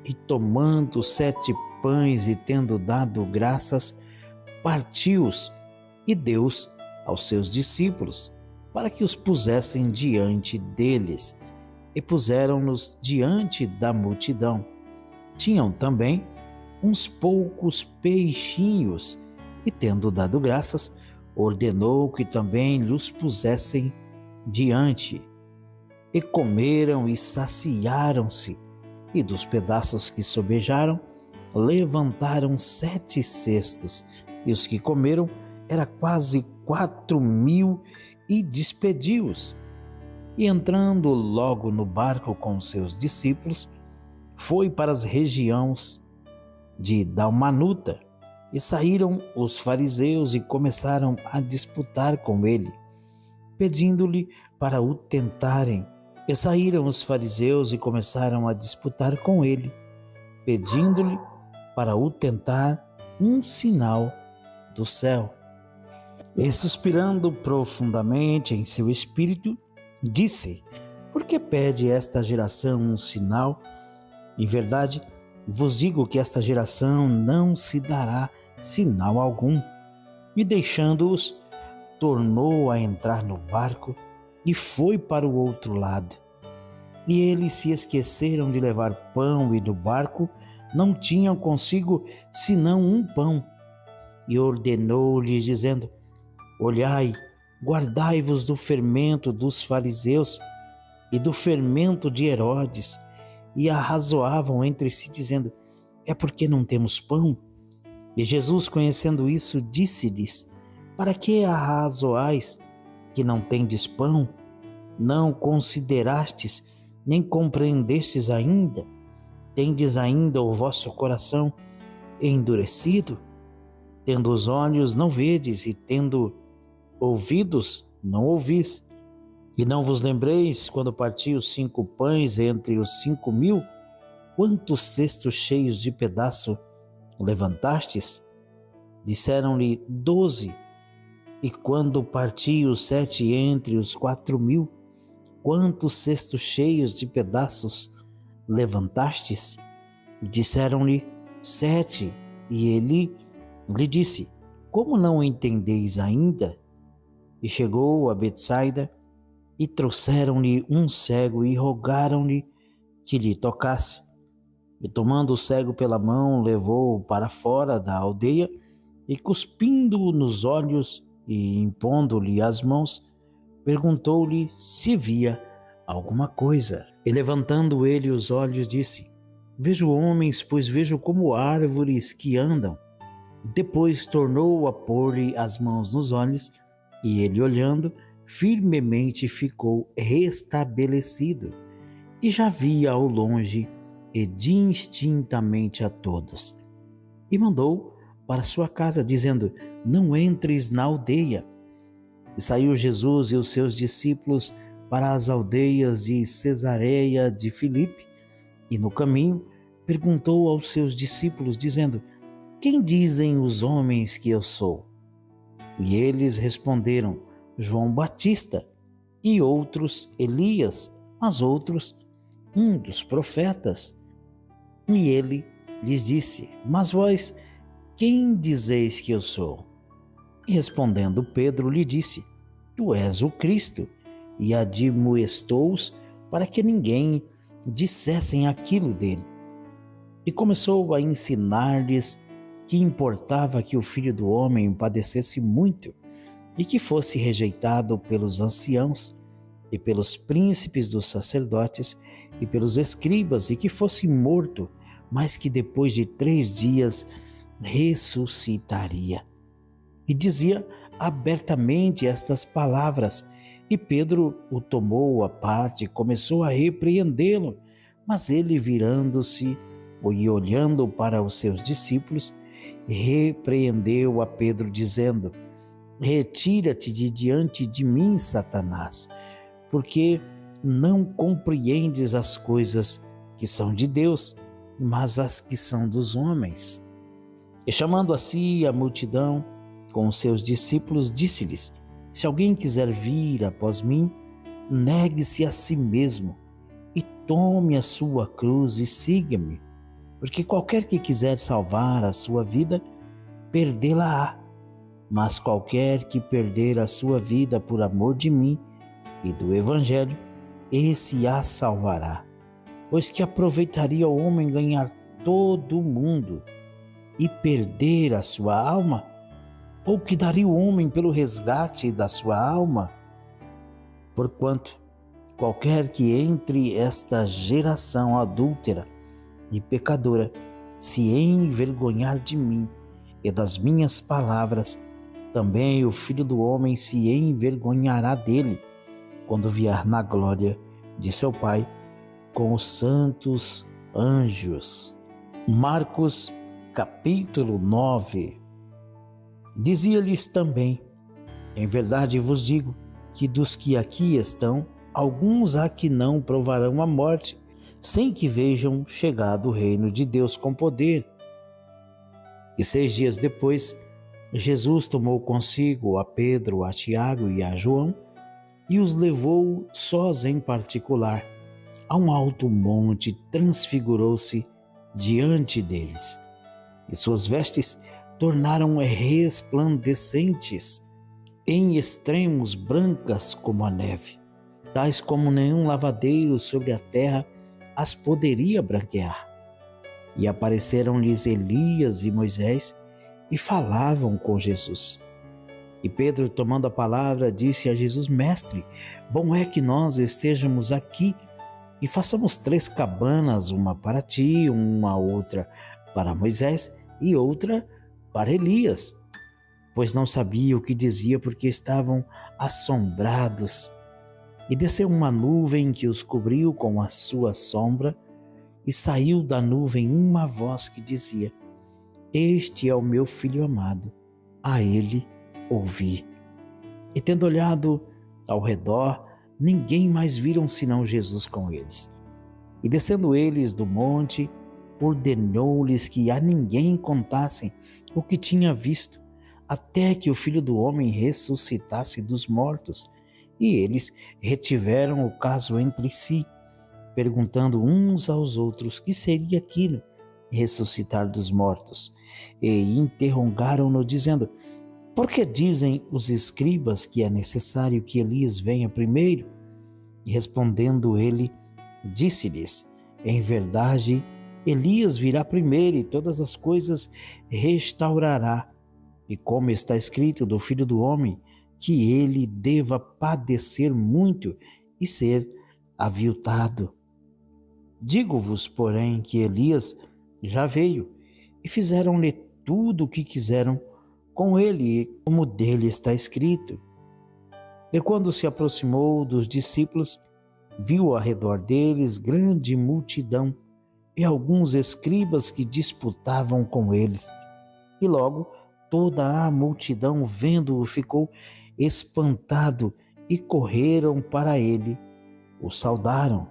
E tomando 7 pães e tendo dado graças, partiu-os e deu-os aos seus discípulos, para que os pusessem diante deles. E puseram-nos diante da multidão. Tinham também uns poucos peixinhos, e tendo dado graças, ordenou que também lhes pusessem diante. E comeram e saciaram-se, e dos pedaços que sobejaram, levantaram 7 cestos, e os que comeram era quase 4.000, e despediu-os. E entrando logo no barco com seus discípulos, foi para as regiões de Dalmanuta. E saíram os fariseus e começaram a disputar com ele, pedindo-lhe para o tentarem. E saíram os fariseus e começaram a disputar com ele, pedindo-lhe para o tentar um sinal do céu. E suspirando profundamente em seu espírito, disse: por que pede esta geração um sinal? Em verdade, vos digo que esta geração não se dará sinal algum. E deixando-os, tornou a entrar no barco e foi para o outro lado. E eles se esqueceram de levar pão, e do barco não tinham consigo senão um pão. E ordenou-lhes, dizendo: olhai, guardai-vos do fermento dos fariseus e do fermento de Herodes. E arrazoavam entre si, dizendo: é porque não temos pão? E Jesus, conhecendo isso, disse-lhes: para que arrazoais que não tendes pão? Não considerastes, nem compreendestes ainda? Tendes ainda o vosso coração endurecido? Tendo os olhos, não vedes, e tendo ouvidos, não ouvis. E não vos lembreis, quando parti os 5 pães entre os 5.000, quantos cestos cheios de pedaço levantastes? Disseram-lhe 12. E quando parti os 7 entre os 4.000, quantos cestos cheios de pedaços levantastes? Disseram-lhe 7. E ele lhe disse: como não entendeis ainda? E chegou a Betsaida, e trouxeram-lhe um cego, e rogaram-lhe que lhe tocasse. E tomando o cego pela mão, levou-o para fora da aldeia, e cuspindo-o nos olhos, e impondo-lhe as mãos, perguntou-lhe se via alguma coisa. E levantando ele os olhos, disse: vejo homens, pois vejo como árvores que andam. Depois tornou a pôr-lhe as mãos nos olhos, e ele, olhando firmemente, ficou restabelecido, e já via ao longe e distintamente a todos. E mandou para sua casa, dizendo: não entres na aldeia. E saiu Jesus e os seus discípulos para as aldeias de Cesareia de Filipe, e no caminho perguntou aos seus discípulos, dizendo: quem dizem os homens que eu sou? E eles responderam: João Batista, e outros Elias, mas outros um dos profetas. E ele lhes disse: mas vós, quem dizeis que eu sou? E respondendo Pedro lhe disse: tu és o Cristo. E admoestou-os para que ninguém dissessem aquilo dele. E começou a ensinar-lhes que importava que o Filho do Homem padecesse muito, e que fosse rejeitado pelos anciãos e pelos príncipes dos sacerdotes e pelos escribas, e que fosse morto, mas que depois de 3 dias ressuscitaria. E dizia abertamente estas palavras. E Pedro o tomou à parte e começou a repreendê-lo. Mas ele, virando-se e olhando para os seus discípulos, repreendeu a Pedro, dizendo: retira-te de diante de mim, Satanás, porque não compreendes as coisas que são de Deus, mas as que são dos homens. E chamando a si a multidão com os seus discípulos, disse-lhes: se alguém quiser vir após mim, negue-se a si mesmo e tome a sua cruz e siga-me. Porque qualquer que quiser salvar a sua vida, perdê-la-á. Mas qualquer que perder a sua vida por amor de mim e do Evangelho, esse a salvará. Pois que aproveitaria o homem ganhar todo o mundo e perder a sua alma? Ou que daria o homem pelo resgate da sua alma? Porquanto qualquer que entre esta geração adúltera e pecadora se envergonhar de mim e das minhas palavras, também o Filho do Homem se envergonhará dele, quando vier na glória de seu Pai com os santos anjos. Marcos capítulo 9. Dizia-lhes também: em verdade vos digo que dos que aqui estão, alguns há que não provarão a morte, sem que vejam chegado o reino de Deus com poder. E 6 dias depois, Jesus tomou consigo a Pedro, a Tiago e a João, e os levou sós em particular a um alto monte, transfigurou-se diante deles, e suas vestes tornaram resplandecentes, em extremos brancas como a neve, tais como nenhum lavadeiro sobre a terra as poderia branquear. E apareceram-lhes Elias e Moisés e falavam com Jesus. E Pedro, tomando a palavra, disse a Jesus: Mestre, bom é que nós estejamos aqui e façamos 3 cabanas, uma para ti, uma outra para Moisés e outra para Elias. Pois não sabia o que dizia, porque estavam assombrados. E desceu uma nuvem que os cobriu com a sua sombra, e saiu da nuvem uma voz que dizia: Este é o meu filho amado, a ele ouvi. E tendo olhado ao redor, ninguém mais viram senão Jesus com eles. E descendo eles do monte, ordenou-lhes que a ninguém contassem o que tinha visto, até que o Filho do Homem ressuscitasse dos mortos. E eles retiveram o caso entre si, perguntando uns aos outros que seria aquilo, ressuscitar dos mortos. E interrogaram-no, dizendo: Por que dizem os escribas que é necessário que Elias venha primeiro? E respondendo ele, disse-lhes: Em verdade, Elias virá primeiro e todas as coisas restaurará. E como está escrito do Filho do Homem, que ele deva padecer muito e ser aviltado. Digo-vos, porém, que Elias já veio, e fizeram-lhe tudo o que quiseram com ele, como dele está escrito. E quando se aproximou dos discípulos, viu ao redor deles grande multidão e alguns escribas que disputavam com eles. E logo toda a multidão, vendo-o, ficou espantado e correram para ele, o saudaram.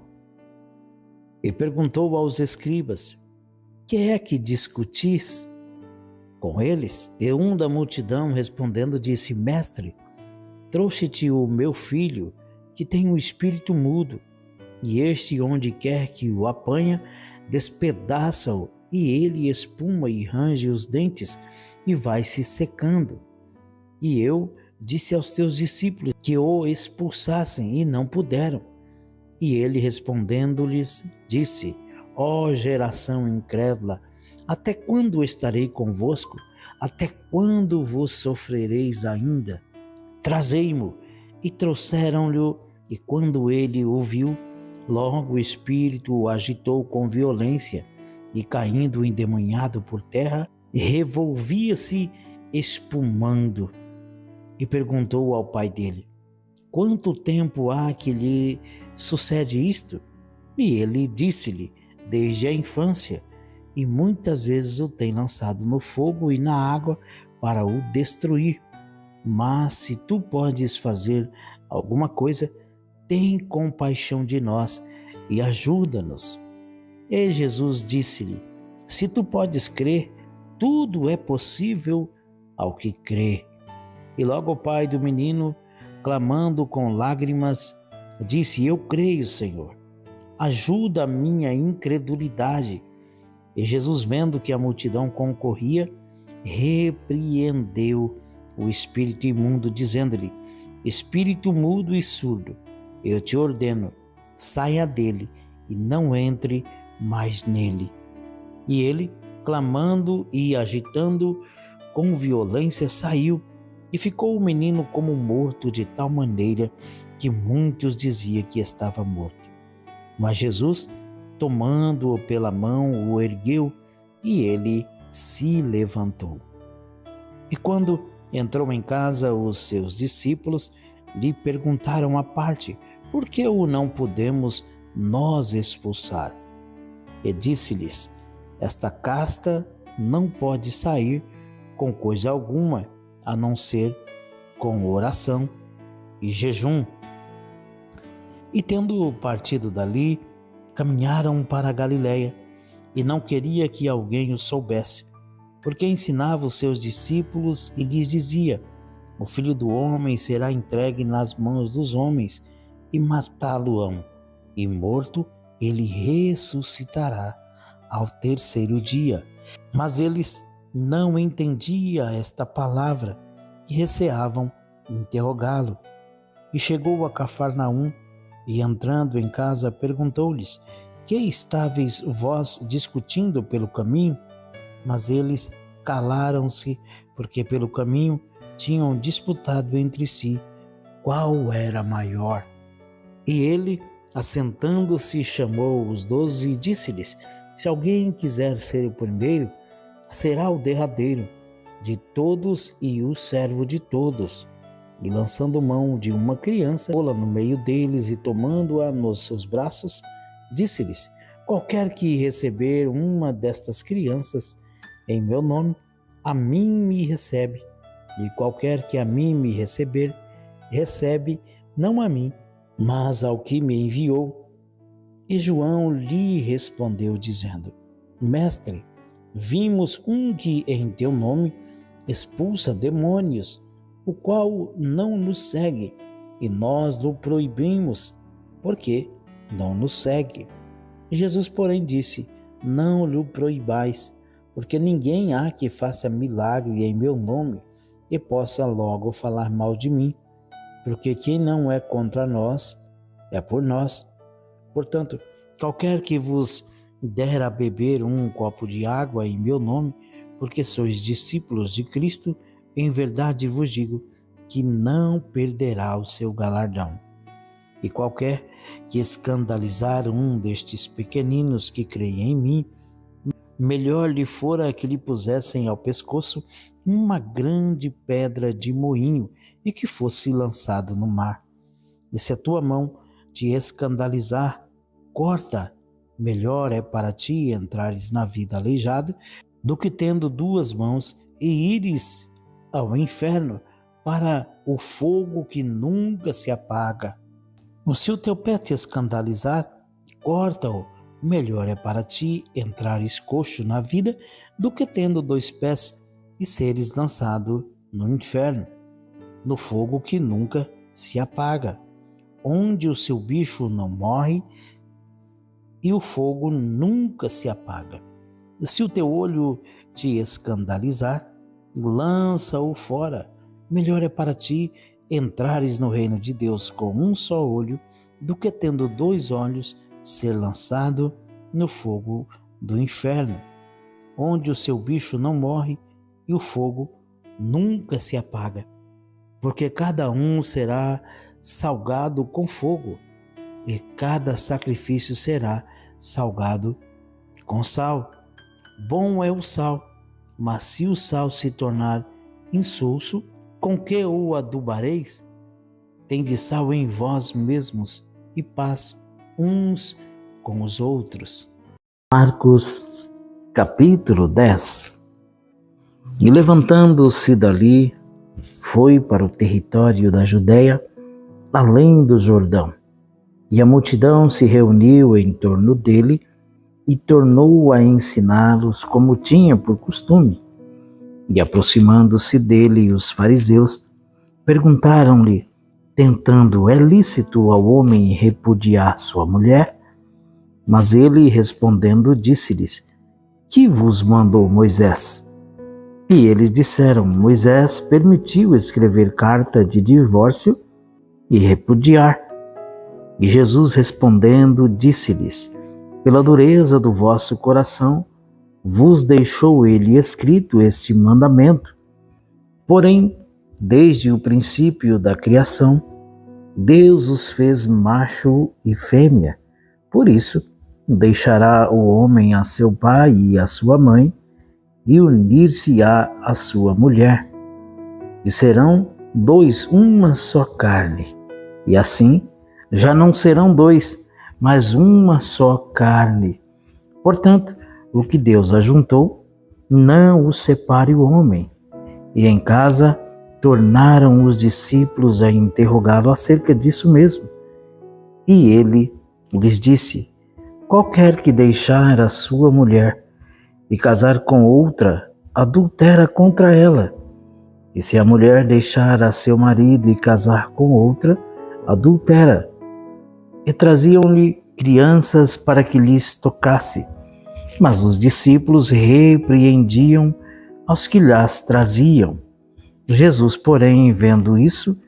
E perguntou aos escribas: Que é que discutis com eles? E um da multidão, respondendo, disse: Mestre, trouxe-te o meu filho, que tem um espírito mudo, e este, onde quer que o apanha, despedaça-o, e ele espuma e range os dentes, e vai se secando. E eu disse aos teus discípulos que o expulsassem, e não puderam. E ele, respondendo-lhes, disse: Ó geração incrédula, até quando estarei convosco? Até quando vos sofrereis ainda? Trazei-mo. E trouxeram-lhe, e quando ele o viu, logo o espírito o agitou com violência, e caindo endemoniado por terra, revolvia-se espumando. E perguntou ao pai dele: Quanto tempo há que lhe sucede isto? E ele disse-lhe: Desde a infância, e muitas vezes o tem lançado no fogo e na água para o destruir. Mas se tu podes fazer alguma coisa, tem compaixão de nós e ajuda-nos. E Jesus disse-lhe: Se tu podes crer, tudo é possível ao que crê. E logo o pai do menino, clamando com lágrimas, disse: Eu creio, Senhor, ajuda a minha incredulidade. E Jesus, vendo que a multidão concorria, repreendeu o espírito imundo, dizendo-lhe: Espírito mudo e surdo, eu te ordeno, saia dele e não entre mais nele. E ele, clamando e agitando com violência, saiu, e ficou o menino como morto, de tal maneira que muitos diziam que estava morto. Mas Jesus, tomando-o pela mão, o ergueu, e ele se levantou. E quando entrou em casa, os seus discípulos lhe perguntaram à parte: Por que o não podemos nós expulsar? E disse-lhes: Esta casta não pode sair com coisa alguma, a não ser com oração e jejum. E tendo partido dali, caminharam para a Galiléia, e não queria que alguém o soubesse, porque ensinava os seus discípulos e lhes dizia: O Filho do Homem será entregue nas mãos dos homens, e matá-lo-ão, e morto ele ressuscitará ao terceiro dia. Mas eles não entendiam esta palavra e receavam interrogá-lo. E chegou a Cafarnaum, e entrando em casa perguntou-lhes: que estáveis vós discutindo pelo caminho? Mas eles calaram-se, porque pelo caminho tinham disputado entre si qual era maior. E ele, assentando-se, chamou os 12 e disse-lhes: se alguém quiser ser o primeiro, será o derradeiro de todos e o servo de todos. E lançando mão de uma criança, pô-la no meio deles e tomando-a nos seus braços, disse-lhes: qualquer que receber uma destas crianças em meu nome, a mim me recebe, e qualquer que a mim me receber, recebe não a mim, mas ao que me enviou. E João lhe respondeu, dizendo: Mestre, vimos um que em teu nome expulsa demônios, o qual não nos segue, e nós o proibimos, porque não nos segue. Jesus, porém, disse: não lhe proibais, porque ninguém há que faça milagre em meu nome e possa logo falar mal de mim, porque quem não é contra nós é por nós. Portanto, qualquer que vos der a beber um copo de água em meu nome, porque sois discípulos de Cristo, em verdade vos digo que não perderá o seu galardão. E qualquer que escandalizar um destes pequeninos que creem em mim, melhor lhe fora que lhe pusessem ao pescoço uma grande pedra de moinho e que fosse lançado no mar. E se a tua mão te escandalizar, corta. Melhor é para ti entrares na vida aleijado do que tendo duas mãos e ires ao inferno, para o fogo que nunca se apaga. Se o teu pé te escandalizar, corta-o. Melhor é para ti entrares coxo na vida do que tendo dois pés e seres lançado no inferno, no fogo que nunca se apaga, onde o seu bicho não morre e o fogo nunca se apaga. E se o teu olho te escandalizar, lança-o fora. Melhor é para ti entrares no reino de Deus com um só olho, do que tendo dois olhos ser lançado no fogo do inferno, onde o seu bicho não morre e o fogo nunca se apaga. Porque cada um será salgado com fogo, e cada sacrifício será salgado com sal. Bom é o sal, mas se o sal se tornar insulso, com que o adubareis? Tende sal em vós mesmos e paz uns com os outros. Marcos, capítulo 10. E levantando-se dali, foi para o território da Judéia, além do Jordão. E a multidão se reuniu em torno dele e tornou a ensiná-los como tinha por costume. E aproximando-se dele os fariseus, perguntaram-lhe, tentando: é lícito ao homem repudiar sua mulher? Mas ele, respondendo, disse-lhes: que vos mandou Moisés? E eles disseram: Moisés permitiu escrever carta de divórcio e repudiar. E Jesus, respondendo, disse-lhes: pela dureza do vosso coração, vos deixou ele escrito este mandamento. Porém, desde o princípio da criação, Deus os fez macho e fêmea. Por isso, deixará o homem a seu pai e a sua mãe, e unir-se-á à sua mulher, e serão dois uma só carne. E assim, já não serão dois, mas uma só carne. Portanto, o que Deus ajuntou, não o separe o homem. E em casa, tornaram os discípulos a interrogá-lo acerca disso mesmo. E ele lhes disse: qualquer que deixar a sua mulher e casar com outra, adultera contra ela. E se a mulher deixar a seu marido e casar com outra, adultera. E traziam-lhe crianças para que lhes tocasse. Mas os discípulos repreendiam aos que lhas traziam. Jesus, porém, vendo isso,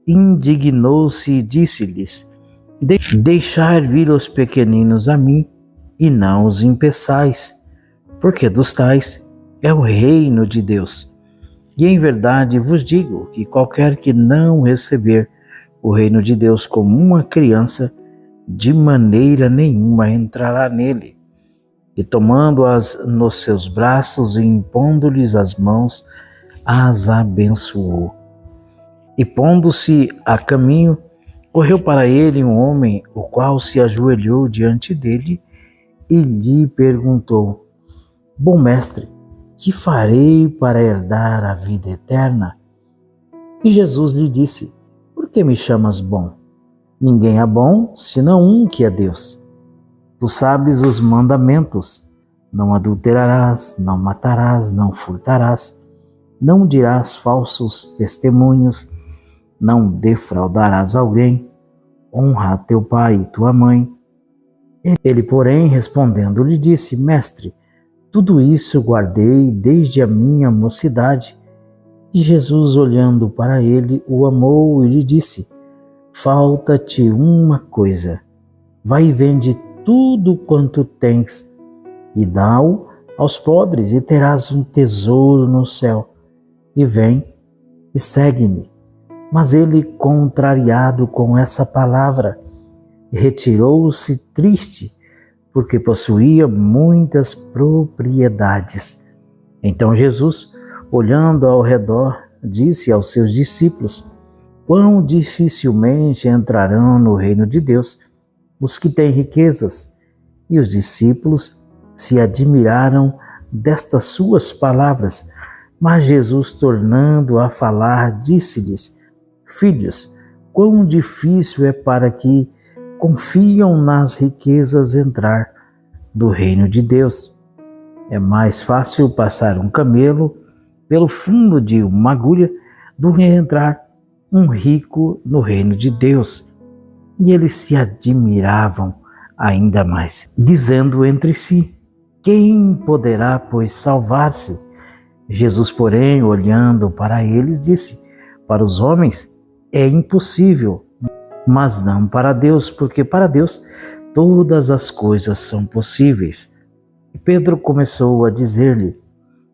indignou-se e disse-lhes: Deixai vir os pequeninos a mim, e não os impeçais, porque dos tais é o reino de Deus. E em verdade vos digo que qualquer que não receber o reino de Deus como uma criança, de maneira nenhuma entrará nele. E tomando-as nos seus braços e impondo-lhes as mãos, as abençoou. E pondo-se a caminho, correu para ele um homem, o qual se ajoelhou diante dele e lhe perguntou: Bom mestre, que farei para herdar a vida eterna? E Jesus lhe disse: Por que me chamas bom? Ninguém é bom, senão um, que é Deus. Tu sabes os mandamentos: não adulterarás, não matarás, não furtarás, não dirás falsos testemunhos, não defraudarás alguém, honra teu pai e tua mãe. Ele, porém, respondendo, lhe disse: Mestre, tudo isso guardei desde a minha mocidade. E Jesus, olhando para ele, o amou e lhe disse: Falta-te uma coisa. Vai e vende tudo quanto tens e dá-o aos pobres, e terás um tesouro no céu. E vem e segue-me. Mas ele, contrariado com essa palavra, retirou-se triste, porque possuía muitas propriedades. Então Jesus, olhando ao redor, disse aos seus discípulos: Quão dificilmente entrarão no reino de Deus os que têm riquezas. E os discípulos se admiraram destas suas palavras. Mas Jesus, tornando a falar, disse-lhes: Filhos, quão difícil é para que confiam nas riquezas entrar no reino de Deus. É mais fácil passar um camelo pelo fundo de uma agulha do que entrar um rico no reino de Deus. E eles se admiravam ainda mais, dizendo entre si: Quem poderá, pois, salvar-se? Jesus, porém, olhando para eles, disse: Para os homens é impossível, mas não para Deus, porque para Deus todas as coisas são possíveis. E Pedro começou a dizer-lhe: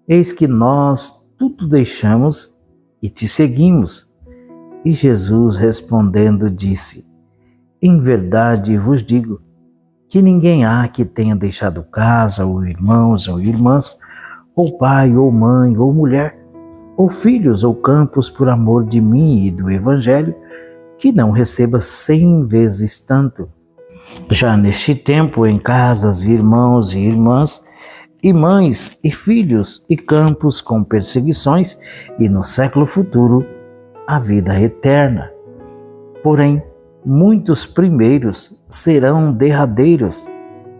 Eis que nós tudo deixamos e te seguimos. E Jesus, respondendo, disse: Em verdade vos digo que ninguém há que tenha deixado casa, ou irmãos, ou irmãs, ou pai, ou mãe, ou mulher, ou filhos, ou campos, por amor de mim e do Evangelho, que não receba 100 vezes tanto, já neste tempo, em casas, irmãos e irmãs, e mães, e filhos, e campos com perseguições, e no século futuro, a vida eterna. Porém, muitos primeiros serão derradeiros,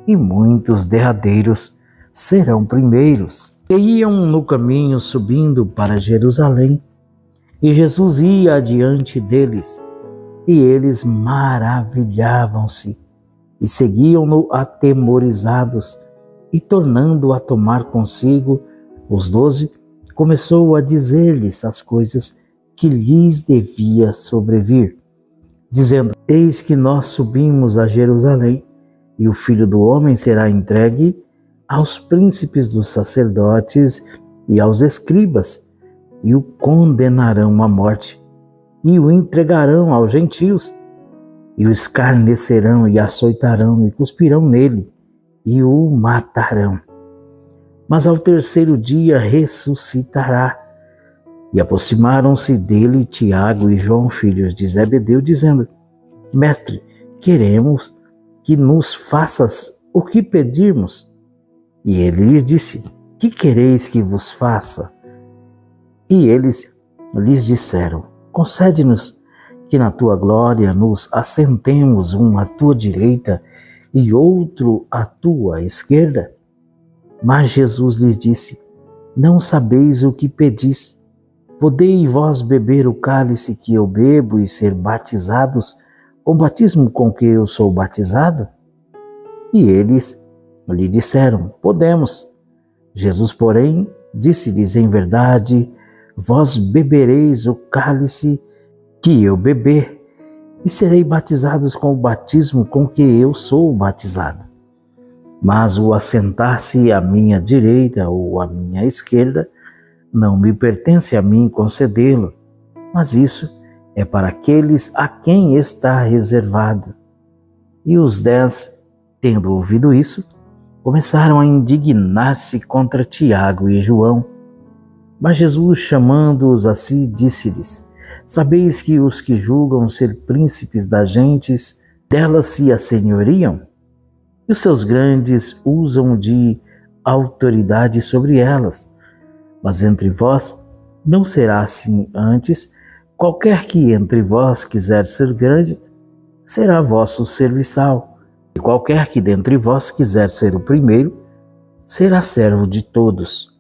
e muitos derradeiros serão primeiros. E iam no caminho subindo para Jerusalém, e Jesus ia adiante deles, e eles maravilhavam-se, e seguiam-no atemorizados, e tornando a tomar consigo os 12, começou a dizer-lhes as coisas que lhes devia sobrevir, dizendo: Eis que nós subimos a Jerusalém, e o Filho do Homem será entregue aos príncipes dos sacerdotes e aos escribas, e o condenarão à morte, e o entregarão aos gentios, e o escarnecerão e açoitarão e cuspirão nele, e o matarão. Mas ao terceiro dia ressuscitará. E aproximaram-se dele Tiago e João, filhos de Zebedeu, dizendo: Mestre, queremos que nos faças o que pedirmos. E ele lhes disse: Que quereis que vos faça? E eles lhes disseram: Concede-nos que na tua glória nos assentemos, um à tua direita e outro à tua esquerda. Mas Jesus lhes disse: Não sabeis o que pedis. Podei vós beber o cálice que eu bebo e ser batizados com o batismo com que eu sou batizado? E eles Lhe disseram: podemos. Jesus, porém, disse-lhes: em verdade, vós bebereis o cálice que eu beber, e serei batizados com o batismo com que eu sou batizado. Mas o assentar-se à minha direita ou à minha esquerda não me pertence a mim concedê-lo, mas isso é para aqueles a quem está reservado. E os 10, tendo ouvido isso, começaram a indignar-se contra Tiago e João. Mas Jesus, chamando-os a si, disse-lhes: sabeis que os que julgam ser príncipes das gentes, delas se assenhoriam, e os seus grandes usam de autoridade sobre elas. Mas entre vós não será assim. Antes, qualquer que entre vós quiser ser grande, será vosso serviçal. E qualquer que dentre vós quiser ser o primeiro, será servo de todos.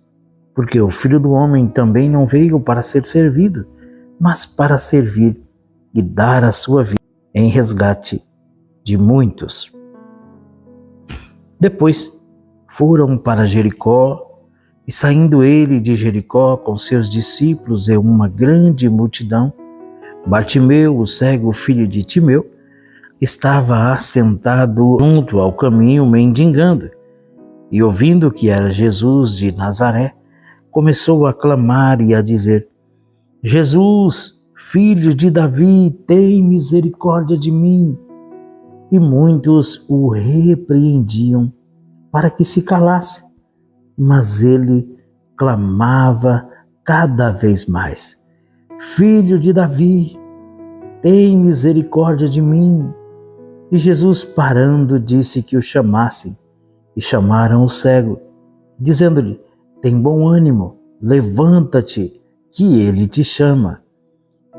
Porque o Filho do Homem também não veio para ser servido, mas para servir e dar a sua vida em resgate de muitos. Depois foram para Jericó, e saindo ele de Jericó com seus discípulos e uma grande multidão, Bartimeu, o cego filho de Timeu, estava assentado junto ao caminho mendigando, e ouvindo que era Jesus de Nazaré, começou a clamar e a dizer: Jesus, filho de Davi, tem misericórdia de mim. E muitos o repreendiam para que se calasse, mas ele clamava cada vez mais: Filho de Davi, tem misericórdia de mim. E Jesus, parando, disse que o chamassem, e chamaram o cego, dizendo-lhe: tem bom ânimo, levanta-te, que ele te chama.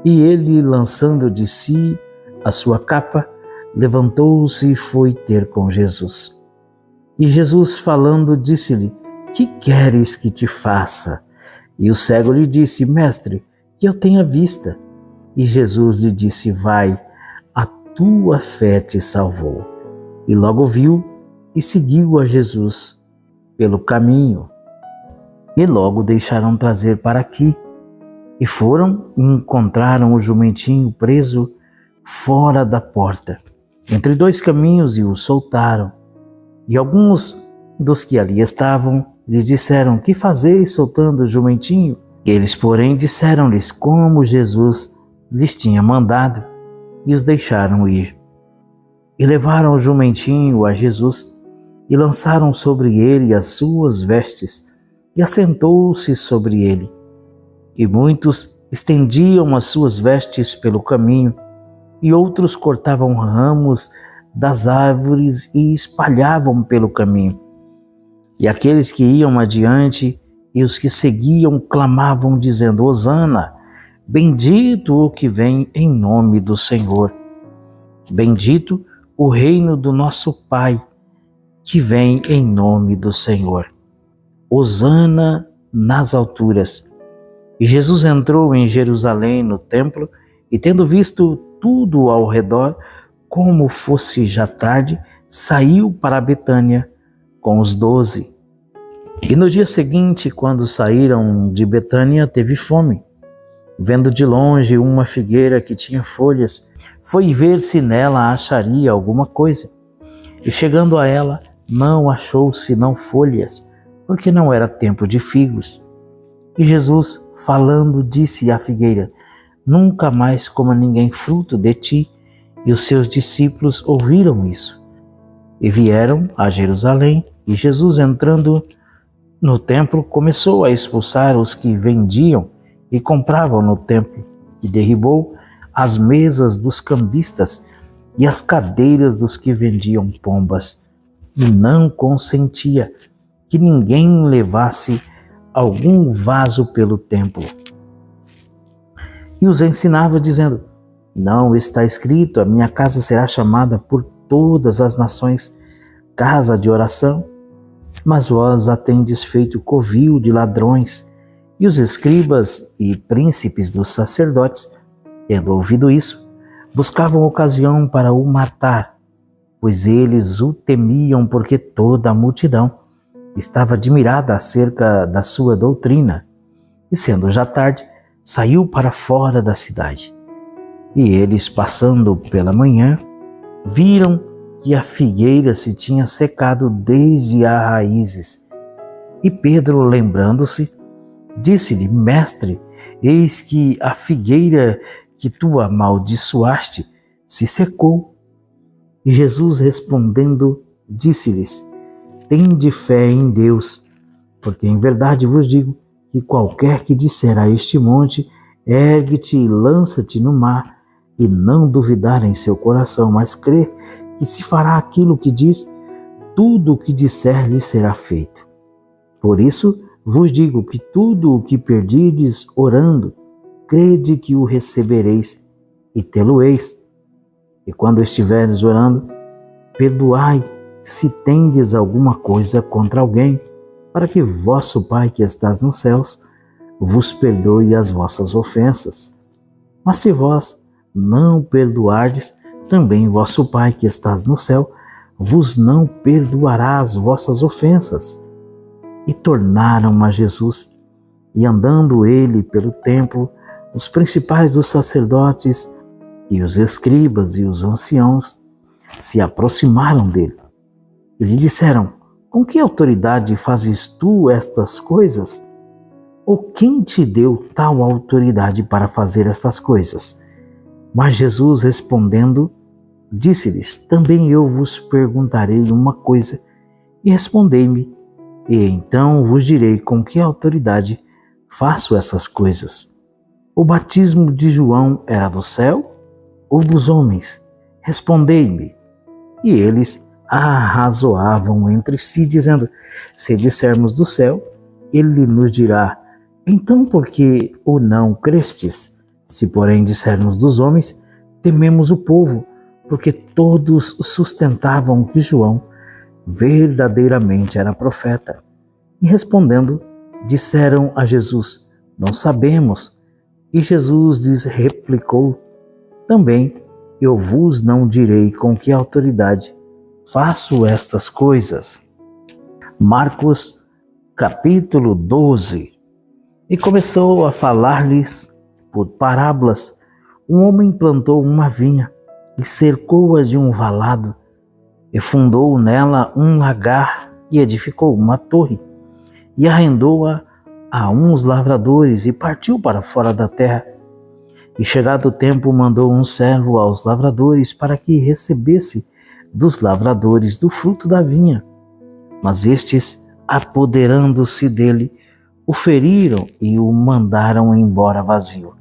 E ele, lançando de si a sua capa, levantou-se e foi ter com Jesus. E Jesus, falando, disse-lhe: que queres que te faça? E o cego lhe disse: mestre, que eu tenha vista. E Jesus lhe disse: vai, a tua fé te salvou. E logo viu e seguiu a Jesus pelo caminho. E logo deixaram trazer para aqui. E foram e encontraram o jumentinho preso fora da porta, entre dois caminhos, e o soltaram. E alguns dos que ali estavam lhes disseram: que fazeis soltando o jumentinho? Eles, porém, disseram-lhes como Jesus lhes tinha mandado, e os deixaram ir. E levaram o jumentinho a Jesus, e lançaram sobre ele as suas vestes, e assentou-se sobre ele. E muitos estendiam as suas vestes pelo caminho, e outros cortavam ramos das árvores e espalhavam pelo caminho. E aqueles que iam adiante e os que seguiam clamavam, dizendo: Hosana, bendito o que vem em nome do Senhor. Bendito o reino do nosso Pai, que vem em nome do Senhor. Hosana nas alturas. E Jesus entrou em Jerusalém no templo, e tendo visto tudo ao redor, como fosse já tarde, saiu para Betânia com os 12. E no dia seguinte, quando saíram de Betânia, teve fome. Vendo de longe uma figueira que tinha folhas, foi ver se nela acharia alguma coisa. E chegando a ela, não achou senão folhas, porque não era tempo de figos. E Jesus, falando, disse à figueira: nunca mais coma ninguém fruto de ti. E os seus discípulos ouviram isso. E vieram a Jerusalém, e Jesus, entrando no templo, começou a expulsar os que vendiam e compravam no templo, e derribou as mesas dos cambistas e as cadeiras dos que vendiam pombas, e não consentia que ninguém levasse algum vaso pelo templo. E os ensinava, dizendo: não está escrito, a minha casa será chamada por todas as nações casa de oração? Mas vós a tendes feito covil de ladrões. E os escribas e príncipes dos sacerdotes, tendo ouvido isso, buscavam ocasião para o matar, pois eles o temiam, porque toda a multidão estava admirada acerca da sua doutrina. E sendo já tarde, saiu para fora da cidade. E eles, passando pela manhã, viram que a figueira se tinha secado desde as raízes. E Pedro, lembrando-se, disse-lhe: Mestre, eis que a figueira que tu amaldiçoaste se secou. E Jesus, respondendo, disse-lhes: Tende fé em Deus, porque em verdade vos digo que qualquer que disser a este monte, ergue-te e lança-te no mar, e não duvidar em seu coração, mas crer que se fará aquilo que diz, tudo o que disser lhe será feito. Por isso vos digo que tudo o que pedirdes orando, crede que o recebereis e tê-lo-eis. E quando estiveres orando, perdoai se tendes alguma coisa contra alguém, para que vosso Pai que estás nos céus vos perdoe as vossas ofensas. Mas se vós não perdoardes, também vosso Pai que estás no céu vos não perdoará as vossas ofensas. E tornaram a Jesus, e andando ele pelo templo, os principais dos sacerdotes e os escribas e os anciãos se aproximaram dele e lhe disseram: Com que autoridade fazes tu estas coisas? Ou quem te deu tal autoridade para fazer estas coisas? Mas Jesus, respondendo, disse-lhes: Também eu vos perguntarei uma coisa, e respondei-me, e então vos direi com que autoridade faço essas coisas. O batismo de João era do céu ou dos homens? Respondei-me. E eles arrazoavam entre si, dizendo: Se dissermos do céu, ele nos dirá: Então por que o não crestes? Se porém dissermos dos homens, tememos o povo, porque todos sustentavam que João verdadeiramente era profeta. E respondendo, disseram a Jesus: Não sabemos. E Jesus lhes replicou: Também eu vos não direi com que autoridade faço estas coisas. Marcos, capítulo 12. E começou a falar-lhes por parábolas. Um homem plantou uma vinha e cercou-a de um valado, e fundou nela um lagar, e edificou uma torre, e arrendou-a a uns lavradores, e partiu para fora da terra. E chegado o tempo, mandou um servo aos lavradores para que recebesse dos lavradores do fruto da vinha. Mas estes, apoderando-se dele, o feriram e o mandaram embora vazio.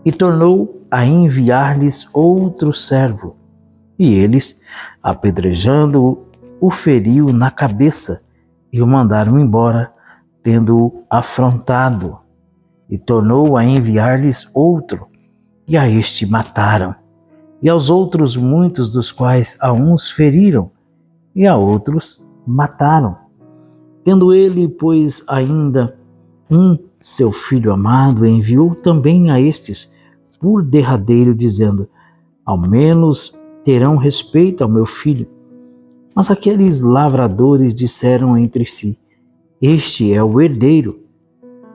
E tornou a enviar-lhes outro servo, e eles, apedrejando-o, o feriu na cabeça e o mandaram embora, tendo-o afrontado. E tornou a enviar-lhes outro, e a este mataram. E aos outros muitos, dos quais a uns feriram, e a outros mataram. Tendo ele, pois, ainda seu filho amado, enviou também a estes por derradeiro, dizendo: Ao menos terão respeito ao meu filho. Mas aqueles lavradores disseram entre si: Este é o herdeiro.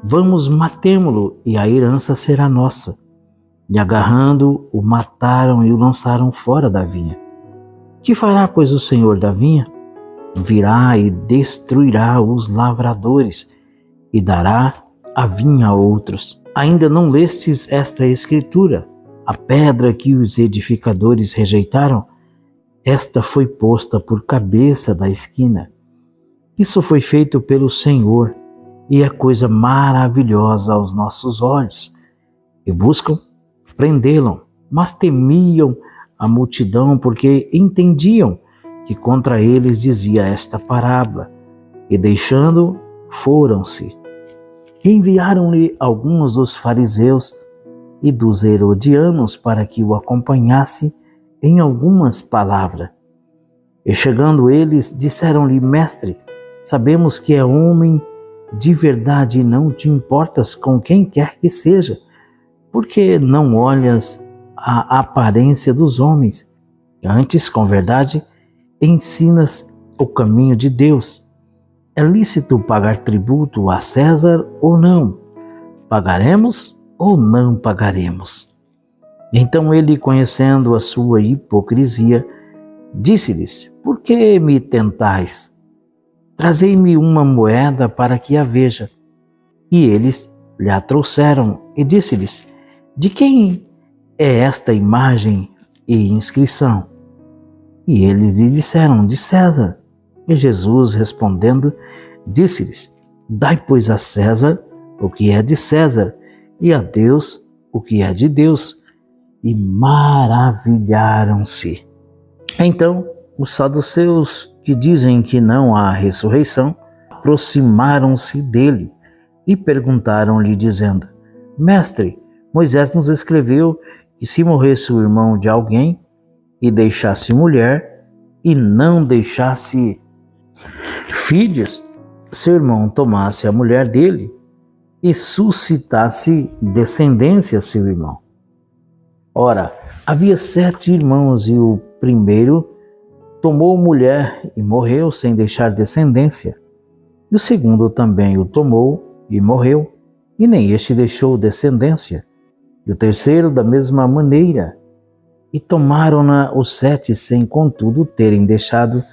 Vamos, matemo-lo, e a herança será nossa. E agarrando-o, o mataram e o lançaram fora da vinha. Que fará, pois, o senhor da vinha? Virá e destruirá os lavradores, e dará a vinha a outros. Ainda não lestes esta escritura? A pedra que os edificadores rejeitaram, esta foi posta por cabeça da esquina. Isso foi feito pelo Senhor, e é coisa maravilhosa aos nossos olhos. E buscam prendê-lo, mas temiam a multidão, porque entendiam que contra eles dizia esta parábola. E deixando, foram-se. Enviaram-lhe alguns dos fariseus e dos herodianos para que o acompanhasse em algumas palavras. E chegando eles, disseram-lhe: Mestre, sabemos que é homem de verdade e não te importas com quem quer que seja, porque não olhas a aparência dos homens. Antes, com verdade, ensinas o caminho de Deus. É lícito pagar tributo a César ou não? Pagaremos ou não pagaremos? Então ele, conhecendo a sua hipocrisia, disse-lhes: Por que me tentais? Trazei-me uma moeda para que a veja. E eles lhe a trouxeram e disse-lhes: De quem é esta imagem e inscrição? E eles lhe disseram: De César. E Jesus, respondendo, disse-lhes: Dai, pois, a César o que é de César, e a Deus o que é de Deus. E maravilharam-se. Então, os saduceus, que dizem que não há ressurreição, aproximaram-se dele e perguntaram-lhe, dizendo: Mestre, Moisés nos escreveu que se morresse o irmão de alguém e deixasse mulher e não deixasse filhos, seu irmão tomasse a mulher dele e suscitasse descendência a seu irmão. Ora, havia 7 irmãos e o primeiro tomou mulher e morreu sem deixar descendência. E o segundo também o tomou e morreu, e nem este deixou descendência. E o terceiro da mesma maneira. E tomaram-na os 7 sem contudo terem deixado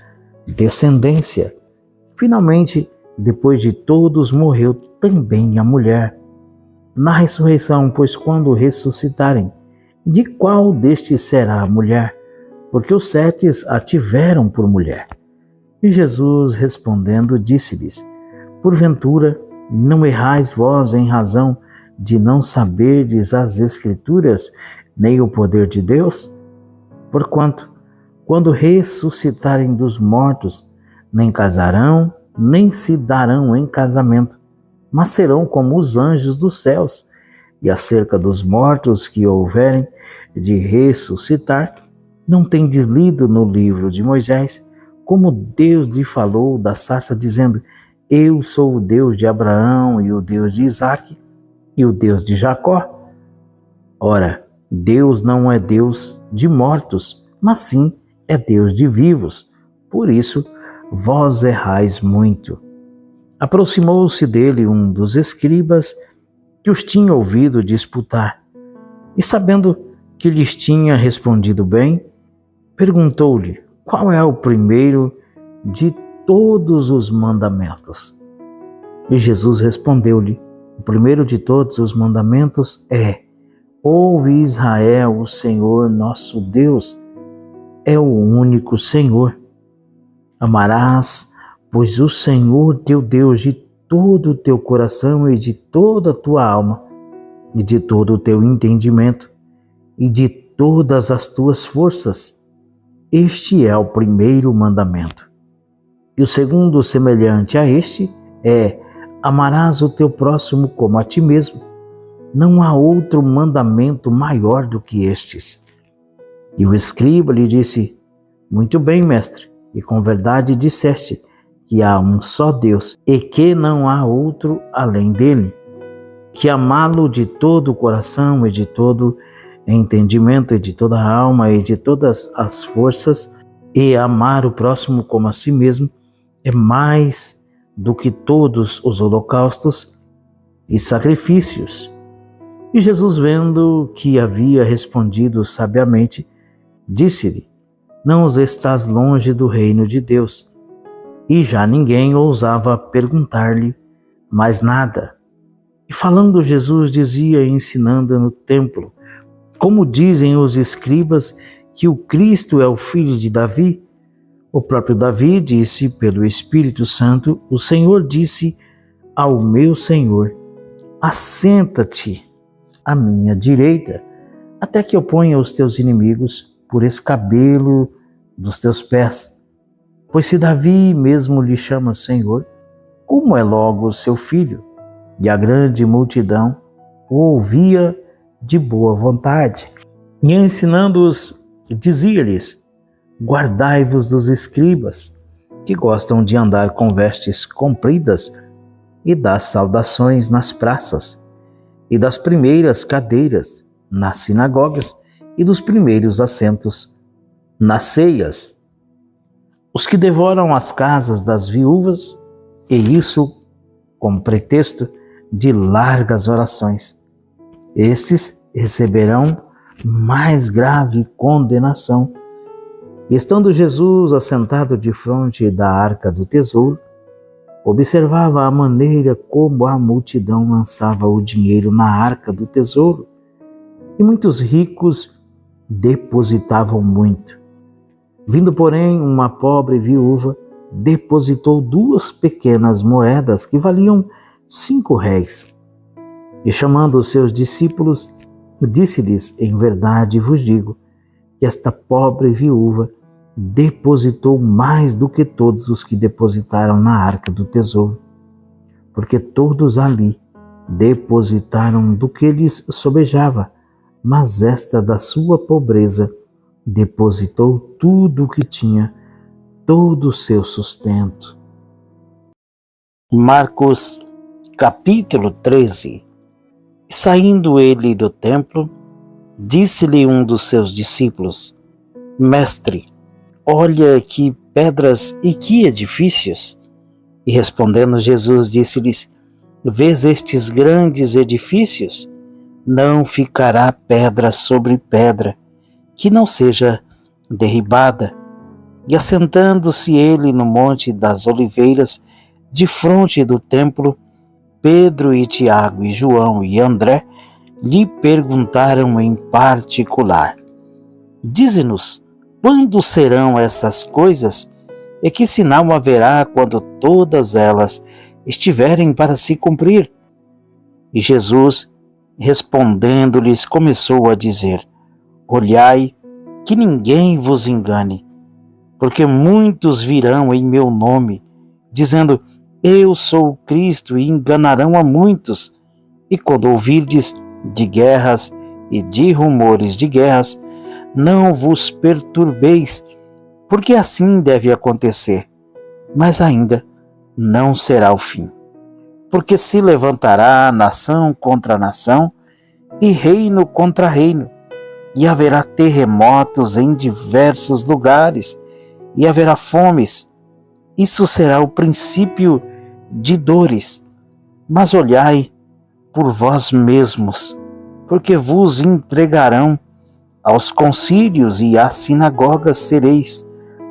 descendência. Finalmente, depois de todos, morreu também a mulher. Na ressurreição, pois quando ressuscitarem, de qual destes será a mulher? Porque os 7 a tiveram por mulher. E Jesus, respondendo, disse-lhes: Porventura, não errais vós em razão de não saberdes as Escrituras, nem o poder de Deus? Porquanto, quando ressuscitarem dos mortos, nem casarão, nem se darão em casamento, mas serão como os anjos dos céus. E acerca dos mortos que houverem de ressuscitar, não tendes lido no livro de Moisés, como Deus lhe falou da sarça, dizendo: Eu sou o Deus de Abraão, e o Deus de Isaque, e o Deus de Jacó? Ora, Deus não é Deus de mortos, mas sim é Deus de vivos. Por isso, vós errais muito. Aproximou-se dele um dos escribas que os tinha ouvido disputar, e sabendo que lhes tinha respondido bem, perguntou-lhe: Qual é o primeiro de todos os mandamentos? E Jesus respondeu-lhe: O primeiro de todos os mandamentos é: Ouve, Israel, o Senhor nosso Deus é o único Senhor. Amarás, pois, o Senhor teu Deus de todo o teu coração e de toda a tua alma, e de todo o teu entendimento, e de todas as tuas forças. Este é o primeiro mandamento. E o segundo, semelhante a este, é: amarás o teu próximo como a ti mesmo. Não há outro mandamento maior do que estes. E o escriba lhe disse: Muito bem, mestre, e com verdade disseste que há um só Deus e que não há outro além dele, que amá-lo de todo o coração e de todo entendimento e de toda a alma e de todas as forças, e amar o próximo como a si mesmo é mais do que todos os holocaustos e sacrifícios. E Jesus, vendo que havia respondido sabiamente, disse-lhe: Não estás longe do reino de Deus. E já ninguém ousava perguntar-lhe mais nada. E falando, Jesus dizia, ensinando no templo: Como dizem os escribas que o Cristo é o filho de Davi? O próprio Davi disse pelo Espírito Santo: O Senhor disse ao meu Senhor: Assenta-te à minha direita, até que eu ponha os teus inimigos por escabelo dos teus pés. Pois se Davi mesmo lhe chama Senhor, como é logo seu filho? E a grande multidão o ouvia de boa vontade. E ensinando-os, dizia-lhes: Guardai-vos dos escribas, que gostam de andar com vestes compridas e das saudações nas praças, e das primeiras cadeiras nas sinagogas e dos primeiros assentos nas ceias, os que devoram as casas das viúvas, e isso com pretexto de largas orações. Estes receberão mais grave condenação. Estando Jesus assentado defronte da arca do tesouro, observava a maneira como a multidão lançava o dinheiro na arca do tesouro, e muitos ricos depositavam muito. Vindo, porém, uma pobre viúva, depositou 2 pequenas moedas que valiam 5 réis. E chamando os seus discípulos, disse-lhes: em verdade vos digo que esta pobre viúva depositou mais do que todos os que depositaram na arca do tesouro, porque todos ali depositaram do que lhes sobejava, mas esta da sua pobreza depositou tudo o que tinha, todo o seu sustento. Marcos capítulo 13. Saindo ele do templo, disse-lhe um dos seus discípulos: Mestre, olha que pedras e que edifícios. E respondendo Jesus, disse-lhes: Vês estes grandes edifícios? Não ficará pedra sobre pedra, que não seja derribada. E assentando-se ele no monte das oliveiras, defronte do templo, Pedro e Tiago e João e André lhe perguntaram em particular: Dize-nos, quando serão essas coisas, e que sinal haverá quando todas elas estiverem para se cumprir? E Jesus, respondendo-lhes, começou a dizer: Olhai, que ninguém vos engane, porque muitos virão em meu nome, dizendo: Eu sou o Cristo, e enganarão a muitos. E quando ouvirdes de guerras e de rumores de guerras, não vos perturbeis, porque assim deve acontecer, mas ainda não será o fim. Porque se levantará nação contra nação e reino contra reino, e haverá terremotos em diversos lugares, e haverá fomes. Isso será o princípio de dores. Mas olhai por vós mesmos, porque vos entregarão aos concílios e às sinagogas, sereis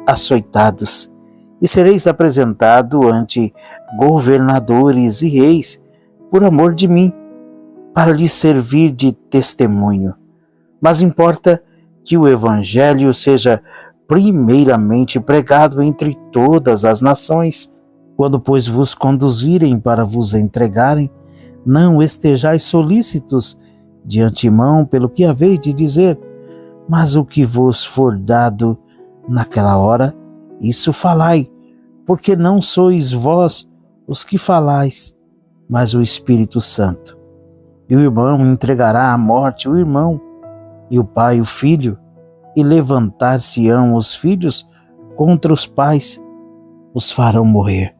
açoitados, e sereis apresentado ante governadores e reis, por amor de mim, para lhes servir de testemunho. Mas importa que o Evangelho seja primeiramente pregado entre todas as nações. Quando, pois, vos conduzirem para vos entregarem, não estejais solícitos de antemão pelo que haveis de dizer, mas o que vos for dado naquela hora, isso falai, porque não sois vós os que falais, mas o Espírito Santo. E o irmão entregará à morte o irmão, e o pai o filho, e levantar-se-ão os filhos contra os pais, os farão morrer.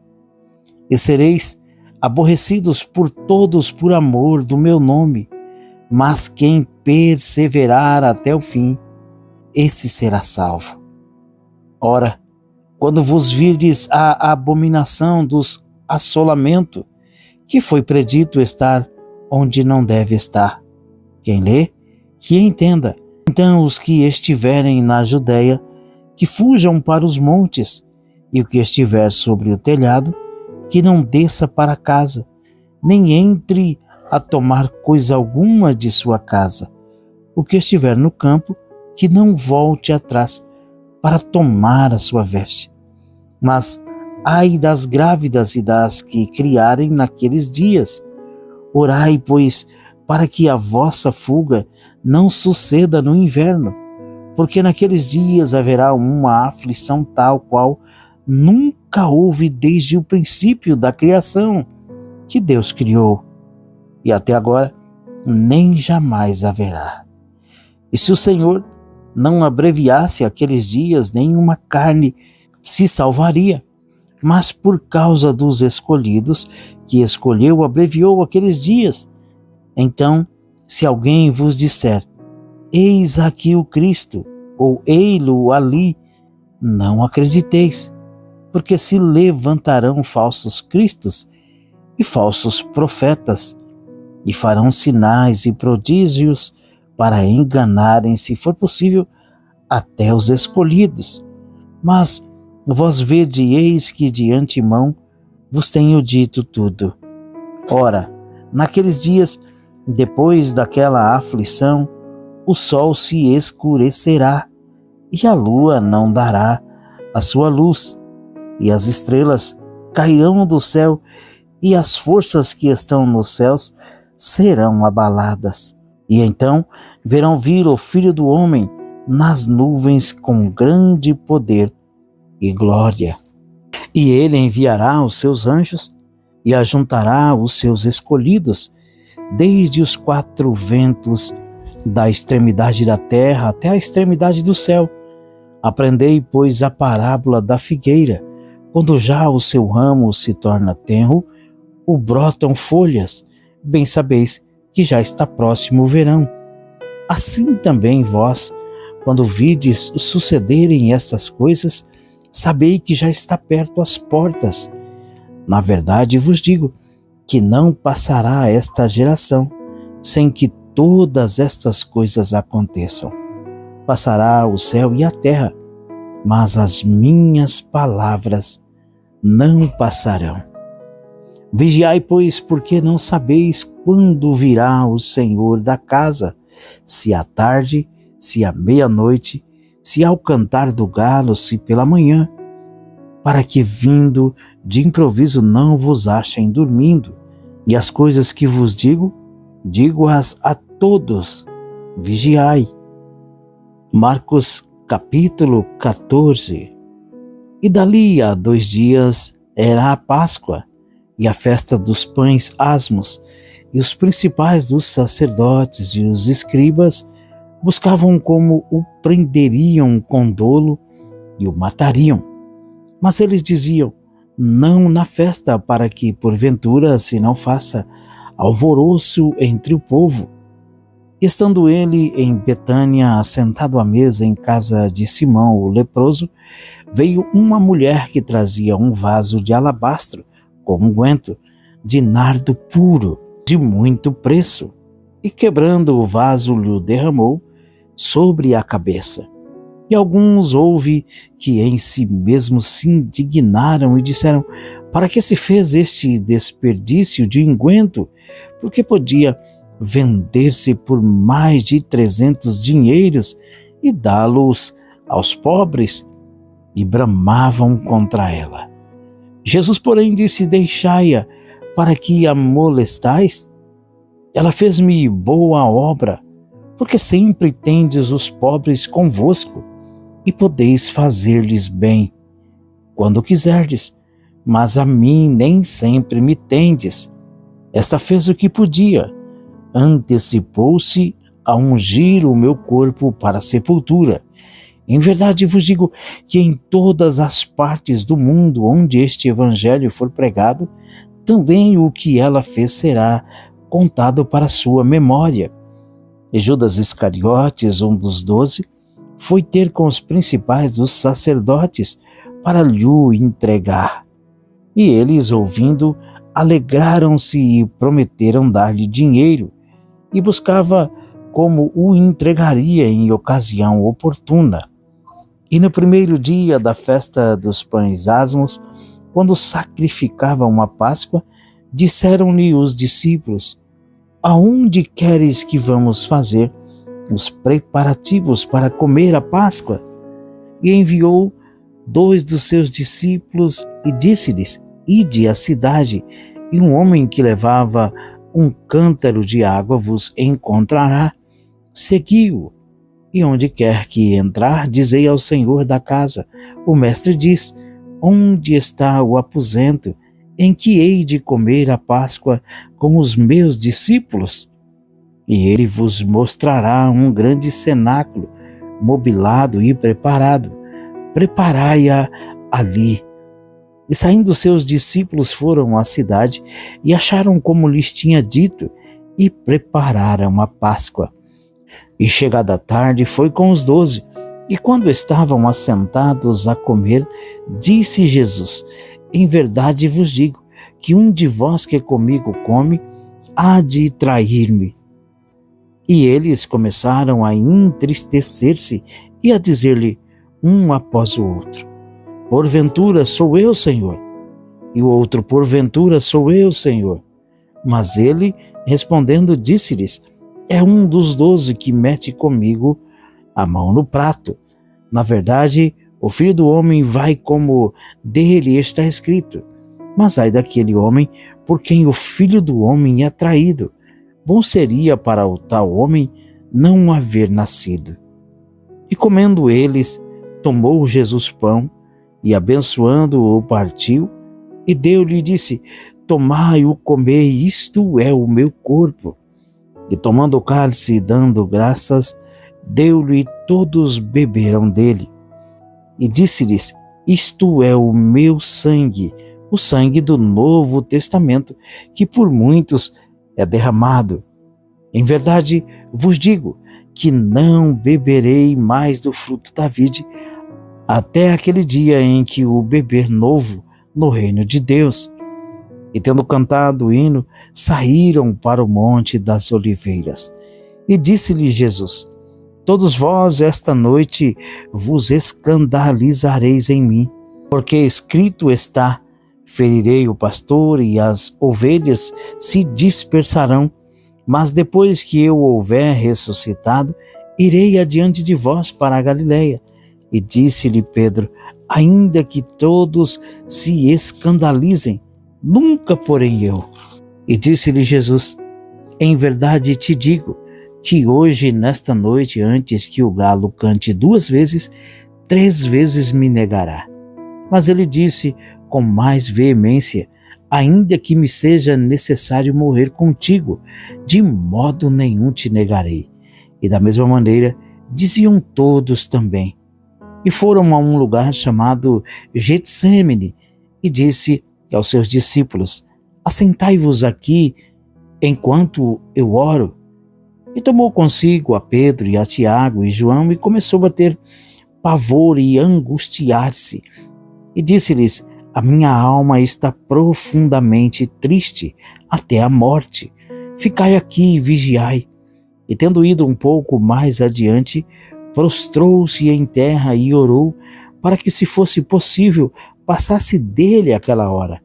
E sereis aborrecidos por todos por amor do meu nome, mas quem perseverar até o fim, esse será salvo. Ora, quando vos virdes a abominação dos assolamento, que foi predito estar onde não deve estar. Quem lê, que entenda. Então os que estiverem na Judeia, que fujam para os montes, e o que estiver sobre o telhado, que não desça para casa, nem entre a tomar coisa alguma de sua casa. O que estiver no campo, que não volte atrás para tomar a sua veste. Mas ai das grávidas e das que criarem naqueles dias. Orai, pois, para que a vossa fuga não suceda no inverno, porque naqueles dias haverá uma aflição tal qual nunca houve desde o princípio da criação que Deus criou, e até agora nem jamais haverá. E se o Senhor não abreviasse aqueles dias, nenhuma carne se salvaria, mas por causa dos escolhidos que escolheu, abreviou aqueles dias. Então, se alguém vos disser: eis aqui o Cristo, ou ei-lo ali, não acrediteis, porque se levantarão falsos cristos e falsos profetas, e farão sinais e prodígios para enganarem, se for possível, até os escolhidos. Mas vós vede, eis que de antemão vos tenho dito tudo. Ora, naqueles dias, depois daquela aflição, o sol se escurecerá, e a lua não dará a sua luz, e as estrelas cairão do céu, e as forças que estão nos céus serão abaladas. E então verão vir o Filho do Homem nas nuvens com grande poder e glória. E ele enviará os seus anjos e ajuntará os seus escolhidos desde os quatro ventos, da extremidade da terra até a extremidade do céu. Aprendei, pois, a parábola da figueira. Quando já o seu ramo se torna tenro, o brotam folhas, bem sabeis que já está próximo o verão. Assim também vós, quando vides sucederem essas coisas, sabei que já está perto as portas. Na verdade vos digo que não passará esta geração sem que todas estas coisas aconteçam. Passará o céu e a terra, mas as minhas palavras não passarão. Vigiai, pois, porque não sabeis quando virá o Senhor da casa, se à tarde, se à meia-noite, se ao cantar do galo, se pela manhã, para que vindo de improviso não vos achem dormindo. E as coisas que vos digo, digo-as a todos, vigiai. Marcos capítulo 14. E dali a 2 dias era a Páscoa, e a festa dos pães asmos, e os principais dos sacerdotes e os escribas buscavam como o prenderiam com dolo e o matariam. Mas eles diziam, não na festa, para que porventura se não faça alvoroço entre o povo. Estando ele em Betânia, assentado à mesa em casa de Simão o leproso, veio uma mulher que trazia um vaso de alabastro com unguento de nardo puro, de muito preço, e quebrando o vaso lhe derramou sobre a cabeça. E alguns houve que em si mesmos se indignaram e disseram, para que se fez este desperdício de unguento? Porque podia vender-se por mais de 300 dinheiros e dá-los aos pobres. E bramavam contra ela. Jesus, porém, disse, deixai-a, para que a molestais? Ela fez-me boa obra, porque sempre tendes os pobres convosco, e podeis fazer-lhes bem, quando quiserdes, mas a mim nem sempre me tendes. Esta fez o que podia, antecipou-se a ungir o meu corpo para a sepultura. Em verdade vos digo que em todas as partes do mundo onde este evangelho for pregado, também o que ela fez será contado para sua memória. E Judas Iscariotes, um dos 12, foi ter com os principais dos sacerdotes para lhe entregar. E eles, ouvindo, alegraram-se e prometeram dar-lhe dinheiro, e buscava como o entregaria em ocasião oportuna. E no primeiro dia da festa dos pães asmos, quando sacrificavam a Páscoa, disseram-lhe os discípulos, aonde queres que vamos fazer os preparativos para comer a Páscoa? E enviou 2 dos seus discípulos e disse-lhes, ide à cidade, e um homem que levava um cântaro de água vos encontrará. Segui-o, e onde quer que entrar, dizei ao senhor da casa, o mestre diz, onde está o aposento em que hei de comer a Páscoa com os meus discípulos? E ele vos mostrará um grande cenáculo, mobilado e preparado. Preparai-a ali. E saindo seus discípulos foram à cidade e acharam como lhes tinha dito e prepararam a Páscoa. E chegada a tarde foi com os 12 E quando estavam assentados a comer, disse Jesus: em verdade vos digo que um de vós que comigo come, há de trair-me. E eles começaram a entristecer-se e a dizer-lhe, um após o outro: porventura sou eu, Senhor? E o outro: porventura sou eu, Senhor? Mas ele, respondendo, disse-lhes: é um dos 12 que mete comigo a mão no prato. Na verdade, o Filho do Homem vai como dele está escrito. Mas ai daquele homem por quem o Filho do Homem é traído. Bom seria para o tal homem não haver nascido. E comendo eles, tomou Jesus pão, e abençoando-o partiu, e deu-lhe e disse: tomai-o, comei, isto é o meu corpo. E tomando o cálice e dando graças, deu-lhe, e todos beberam dele. E disse-lhes: isto é o meu sangue, o sangue do Novo Testamento, que por muitos é derramado. Em verdade vos digo que não beberei mais do fruto da vide, até aquele dia em que o beber novo no reino de Deus. E tendo cantado o hino, saíram para o monte das oliveiras. E disse-lhe Jesus: todos vós esta noite vos escandalizareis em mim, porque escrito está: ferirei o pastor e as ovelhas se dispersarão. Mas depois que eu houver ressuscitado, irei adiante de vós para a Galileia. E disse-lhe Pedro: ainda que todos se escandalizem, nunca porém eu. E disse-lhe Jesus: em verdade te digo que hoje, nesta noite, antes que o galo cante 2 vezes, 3 vezes me negará. Mas ele disse com mais veemência: ainda que me seja necessário morrer contigo, de modo nenhum te negarei. E da mesma maneira diziam todos também. E foram a um lugar chamado Getsêmani, e disse aos seus discípulos: assentai-vos aqui enquanto eu oro. E tomou consigo a Pedro e a Tiago e João e começou a ter pavor e angustiar-se. E disse-lhes: a minha alma está profundamente triste até a morte. Ficai aqui e vigiai. E tendo ido um pouco mais adiante, prostrou-se em terra e orou para que, se fosse possível, passasse dele aquela hora.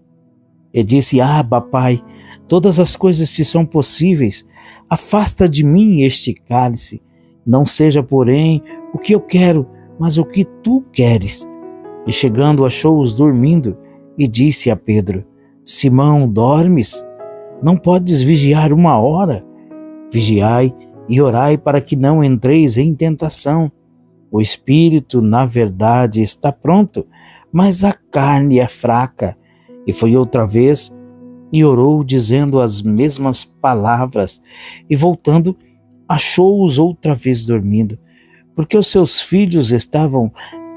E disse: Abba, Pai, todas as coisas te são possíveis. Afasta de mim este cálice. Não seja, porém, o que eu quero, mas o que tu queres. E chegando, achou-os dormindo, e disse a Pedro: Simão, dormes? Não podes vigiar 1 hora? Vigiai e orai para que não entreis em tentação. O espírito, na verdade, está pronto, mas a carne é fraca. E foi outra vez e orou, dizendo as mesmas palavras, e voltando, achou-os outra vez dormindo, porque os seus filhos estavam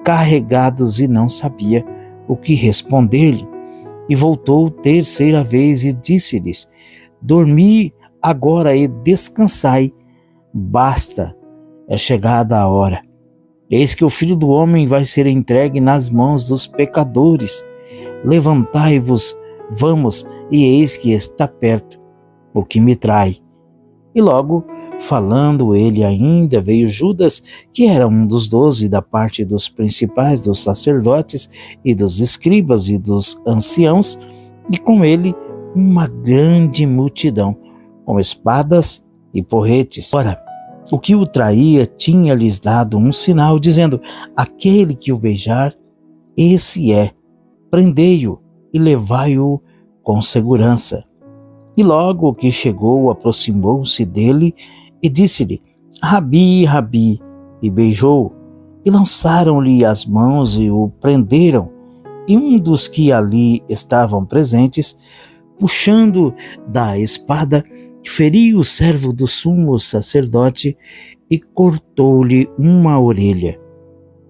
carregados e não sabia o que responder-lhe. E voltou 3ª vez e disse-lhes: dormi agora e descansai, basta, é chegada a hora. Eis que o Filho do Homem vai ser entregue nas mãos dos pecadores. Levantai-vos, vamos, e eis que está perto o que me trai. E logo, falando ele ainda, veio Judas, que era um dos 12, da parte dos principais, dos sacerdotes e dos escribas e dos anciãos, e com ele uma grande multidão, com espadas e porretes. Ora, o que o traía tinha-lhes dado um sinal, dizendo: aquele que o beijar, esse é, prendei-o e levai-o com segurança. E logo que chegou, aproximou-se dele e disse-lhe: Rabi, Rabi, e beijou-o. E lançaram-lhe as mãos e o prenderam. E um dos que ali estavam presentes, puxando da espada, feriu o servo do sumo sacerdote e cortou-lhe uma orelha.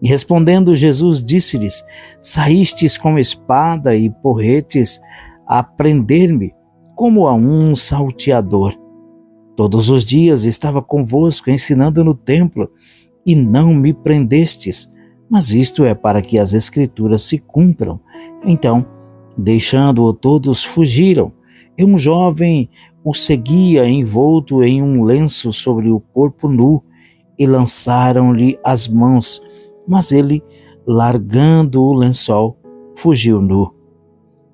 E respondendo Jesus, disse-lhes: saístes com espada e porretes a prender-me, como a um salteador. Todos os dias estava convosco ensinando no templo, e não me prendestes, mas isto é para que as Escrituras se cumpram. Então, deixando-o, todos fugiram, e um jovem o seguia envolto em um lenço sobre o corpo nu, e lançaram-lhe as mãos, mas ele, largando o lençol, fugiu nu.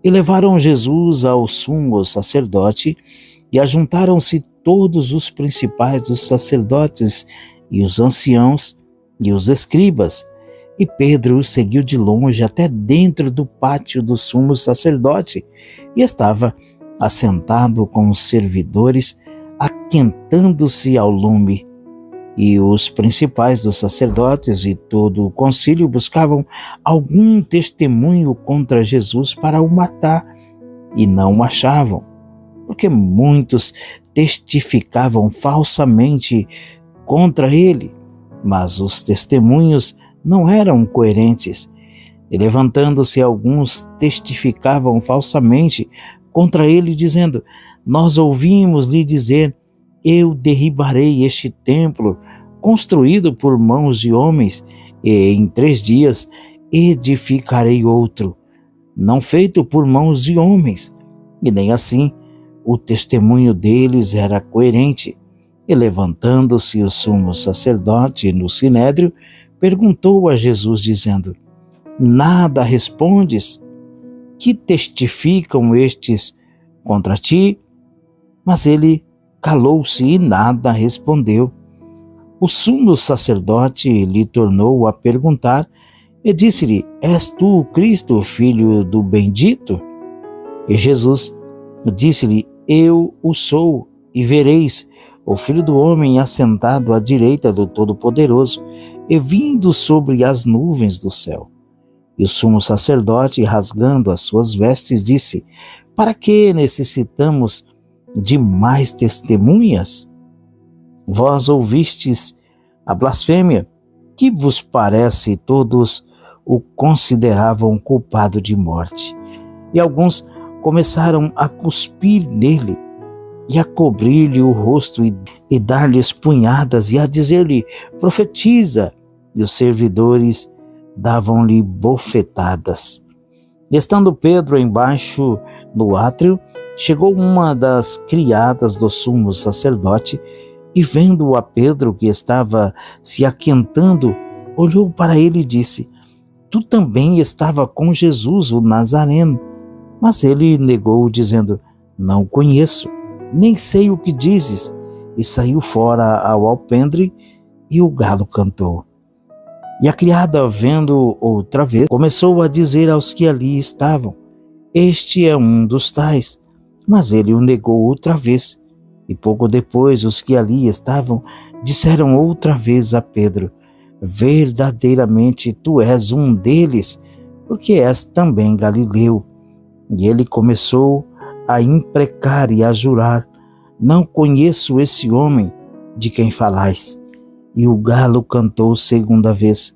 E levaram Jesus ao sumo sacerdote, e ajuntaram-se todos os principais dos sacerdotes, e os anciãos, e os escribas. E Pedro o seguiu de longe até dentro do pátio do sumo sacerdote, e estava assentado com os servidores, aquentando-se ao lume. E os principais dos sacerdotes e todo o concílio buscavam algum testemunho contra Jesus para o matar, e não o achavam, porque muitos testificavam falsamente contra ele, mas os testemunhos não eram coerentes. E levantando-se alguns testificavam falsamente contra ele, dizendo: nós ouvimos lhe dizer, eu derribarei este templo construído por mãos de homens, e em 3 dias edificarei outro, não feito por mãos de homens. E nem assim o testemunho deles era coerente. E levantando-se o sumo sacerdote no sinédrio, perguntou a Jesus, dizendo: nada respondes? Que testificam estes contra ti? Mas ele calou-se e nada respondeu. O sumo sacerdote lhe tornou a perguntar e disse-lhe: és tu o Cristo, filho do bendito? E Jesus disse-lhe: eu o sou, e vereis o Filho do Homem assentado à direita do Todo-Poderoso e vindo sobre as nuvens do céu. E o sumo sacerdote, rasgando as suas vestes, disse: para que necessitamos de mais testemunhas? Vós ouvistes a blasfêmia. Que vos parece? Todos o consideravam culpado de morte. E alguns começaram a cuspir nele, e a cobrir-lhe o rosto, e dar-lhe punhadas, e a dizer-lhe: profetiza. E os servidores davam-lhe bofetadas. Estando Pedro embaixo no átrio, chegou uma das criadas do sumo sacerdote, e vendo a Pedro que estava se aquentando, olhou para ele e disse: tu também estava com Jesus, o Nazareno. Mas ele negou, dizendo: não o conheço, nem sei o que dizes. E saiu fora ao alpendre, e o galo cantou. E a criada, vendo outra vez, começou a dizer aos que ali estavam: este é um dos tais. Mas ele o negou outra vez. E pouco depois os que ali estavam disseram outra vez a Pedro: verdadeiramente tu és um deles, porque és também galileu. E ele começou a imprecar e a jurar: não conheço esse homem de quem falais. E o galo cantou segunda vez.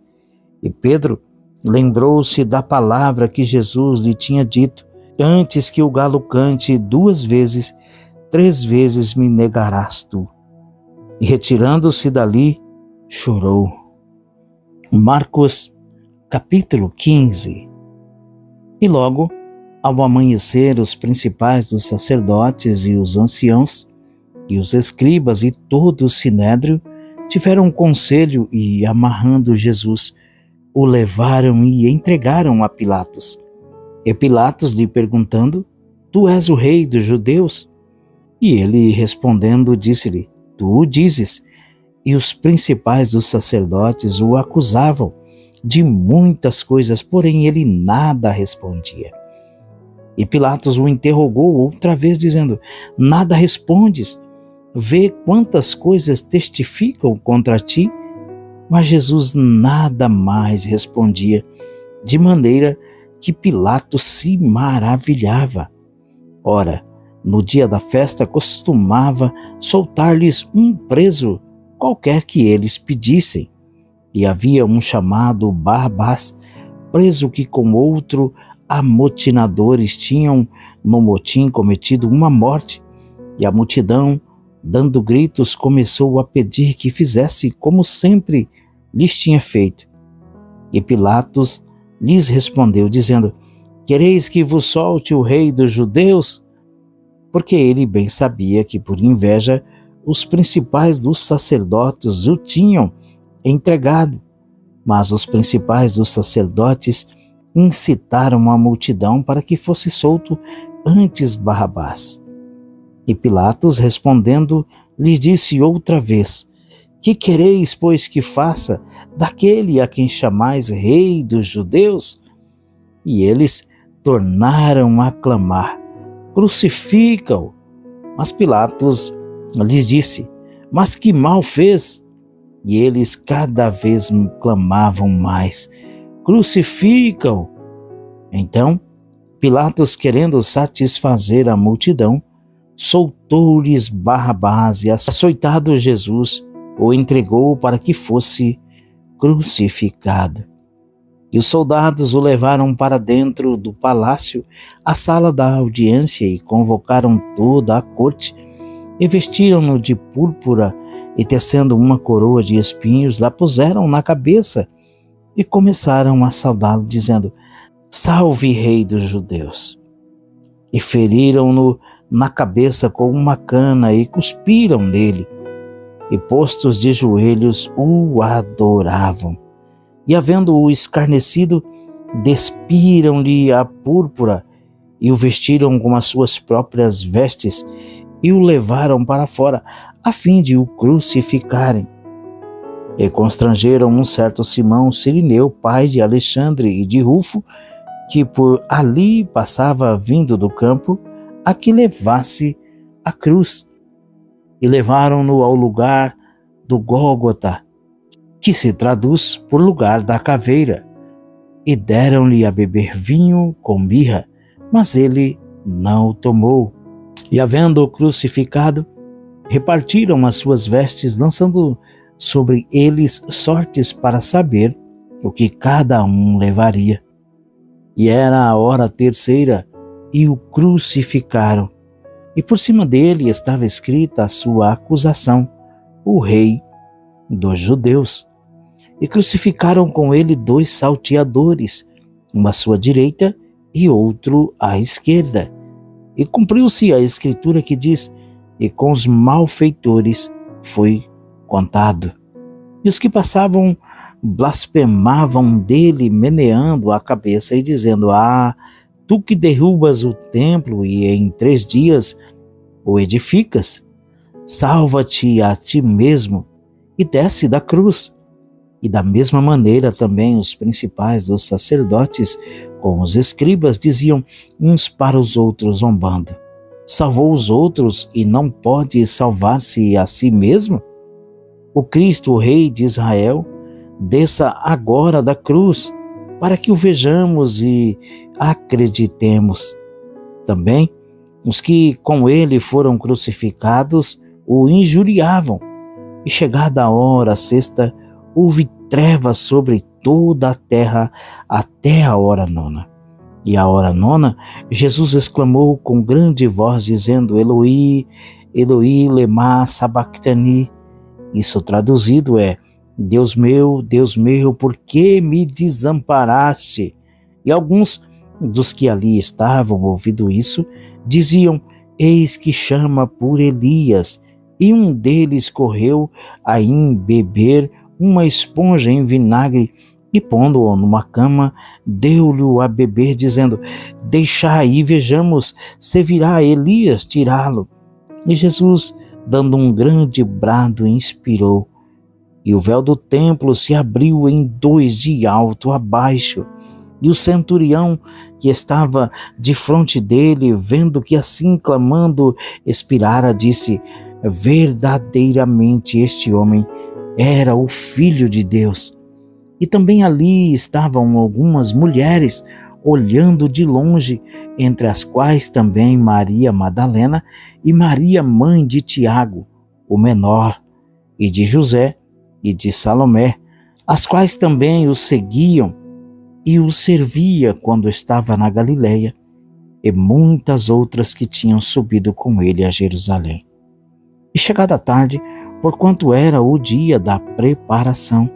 E Pedro lembrou-se da palavra que Jesus lhe tinha dito: antes que o galo cante 2 vezes, 3 vezes me negarás tu. E retirando-se dali, chorou. Marcos, capítulo 15. E logo, ao amanhecer, os principais dos sacerdotes e os anciãos, e os escribas e todo o sinédrio, tiveram um conselho e, amarrando Jesus, o levaram e entregaram a Pilatos. E Pilatos lhe perguntando: tu és o rei dos judeus? E ele respondendo disse-lhe: tu o dizes. E os principais dos sacerdotes o acusavam de muitas coisas, porém ele nada respondia. E Pilatos o interrogou outra vez, dizendo: nada respondes? Vê quantas coisas testificam contra ti. Mas Jesus nada mais respondia, de maneira que Pilatos se maravilhava. Ora, no dia da festa costumava soltar-lhes um preso qualquer que eles pedissem. E havia um chamado Barrabás, preso que com outro amotinadores tinham no motim cometido uma morte. E a multidão, dando gritos, começou a pedir que fizesse como sempre lhes tinha feito. E Pilatos lhes respondeu, dizendo: Quereis que vos solte o rei dos judeus? Porque ele bem sabia que, por inveja, os principais dos sacerdotes o tinham entregado. Mas os principais dos sacerdotes incitaram a multidão para que fosse solto antes Barrabás. E Pilatos, respondendo, lhes disse outra vez: Que quereis, pois, que faça daquele a quem chamais rei dos judeus? E eles tornaram a clamar: Crucifica-o! Mas Pilatos lhes disse: Mas que mal fez? E eles cada vez clamavam mais: Crucifica-o! Então Pilatos, querendo satisfazer a multidão, soltou-lhes Barrabás e, açoitado Jesus, o entregou para que fosse crucificado. E os soldados o levaram para dentro do palácio, à sala da audiência, e convocaram toda a corte, e vestiram-no de púrpura, e tecendo uma coroa de espinhos, lá puseram na cabeça, e começaram a saudá-lo, dizendo: Salve, Rei dos Judeus! E feriram-no na cabeça com uma cana, e cuspiram nele, e postos de joelhos o adoravam. E havendo-o escarnecido, despiram-lhe a púrpura, e o vestiram com as suas próprias vestes, e o levaram para fora, a fim de o crucificarem. E constrangeram um certo Simão Cirineu, pai de Alexandre e de Rufo, que por ali passava vindo do campo, a que levasse a cruz. E levaram-no ao lugar do Gólgota, que se traduz por lugar da caveira, e deram-lhe a beber vinho com mirra, mas ele não o tomou. E havendo-o crucificado, repartiram as suas vestes, lançando sobre eles sortes para saber o que cada um levaria. E era a hora terceira, e o crucificaram. E por cima dele estava escrita a sua acusação: o Rei dos Judeus. E crucificaram com ele 2 salteadores, um à sua direita e outro à esquerda. E cumpriu-se a escritura que diz: e com os malfeitores foi contado. E os que passavam blasfemavam dele, meneando a cabeça e dizendo: tu que derrubas o templo e em 3 dias o edificas, salva-te a ti mesmo e desce da cruz. E da mesma maneira também os principais dos sacerdotes com os escribas diziam uns para os outros, zombando: salvou os outros e não pode salvar-se a si mesmo? O Cristo, o Rei de Israel, desça agora da cruz, para que o vejamos e acreditemos. Também os que com ele foram crucificados o injuriavam, e chegada a hora sexta, houve trevas sobre toda a terra até a hora 9. E à hora 9, Jesus exclamou com grande voz, dizendo: Eloi, Eloi, lema sabachthani. Isso traduzido é: Deus meu, por que me desamparaste? E alguns dos que ali estavam, ouvindo isso, diziam: eis que chama por Elias. E um deles correu a embeber uma esponja em vinagre e, pondo-o numa cama, deu-lhe a beber, dizendo: deixai e vejamos se virá Elias tirá-lo. E Jesus, dando um grande brado, inspirou, e o véu do templo se abriu em 2 de alto a baixo. E o centurião que estava de frente dele, vendo que assim clamando expirara, disse: verdadeiramente este homem era o Filho de Deus. E também ali estavam algumas mulheres olhando de longe, entre as quais também Maria Madalena e Maria, mãe de Tiago, o menor, e de José e de Salomé, as quais também o seguiam e o servia quando estava na Galileia, e muitas outras que tinham subido com ele a Jerusalém. E chegada a tarde, porquanto era o dia da preparação,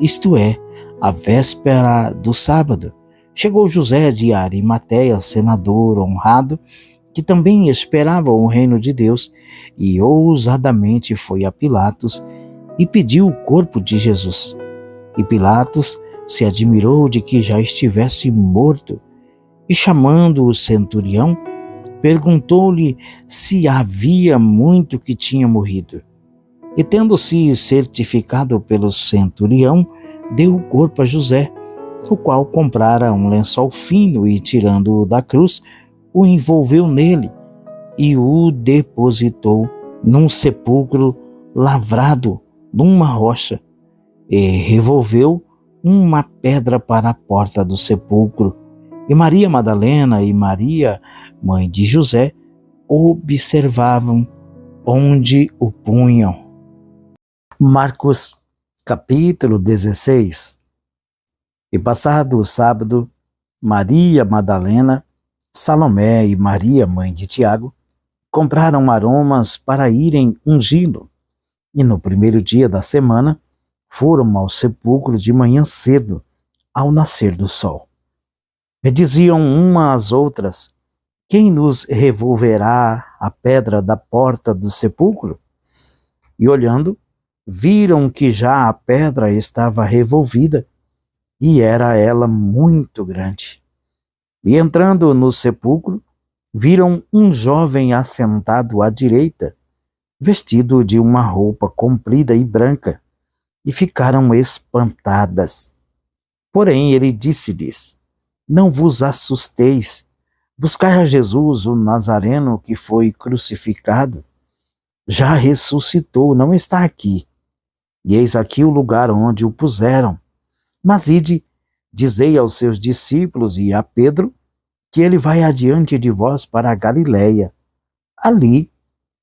isto é, a véspera do sábado, chegou José de Arimateia, senador honrado, que também esperava o reino de Deus, e ousadamente foi a Pilatos e pediu o corpo de Jesus. E Pilatos se admirou de que já estivesse morto, e chamando o centurião, perguntou-lhe se havia muito que tinha morrido. E tendo-se certificado pelo centurião, deu o corpo a José, o qual comprara um lençol fino e, tirando-o da cruz, o envolveu nele e o depositou num sepulcro lavrado numa rocha, e revolveu uma pedra para a porta do sepulcro. E Maria Madalena e Maria, mãe de José, observavam onde o punham. Marcos, capítulo 16. E passado o sábado, Maria Madalena, Salomé e Maria, mãe de Tiago, compraram aromas para irem ungí-lo. E no primeiro dia da semana, foram ao sepulcro de manhã cedo, ao nascer do sol. E diziam umas às outras: quem nos revolverá a pedra da porta do sepulcro? E olhando, viram que já a pedra estava revolvida, e era ela muito grande. E entrando no sepulcro, viram um jovem assentado à direita, vestido de uma roupa comprida e branca, e ficaram espantadas. Porém ele disse-lhes: não vos assusteis, buscai a Jesus, o Nazareno, que foi crucificado. Já ressuscitou, não está aqui. E eis aqui o lugar onde o puseram. Mas ide, dizei aos seus discípulos e a Pedro, que ele vai adiante de vós para a Galiléia. Ali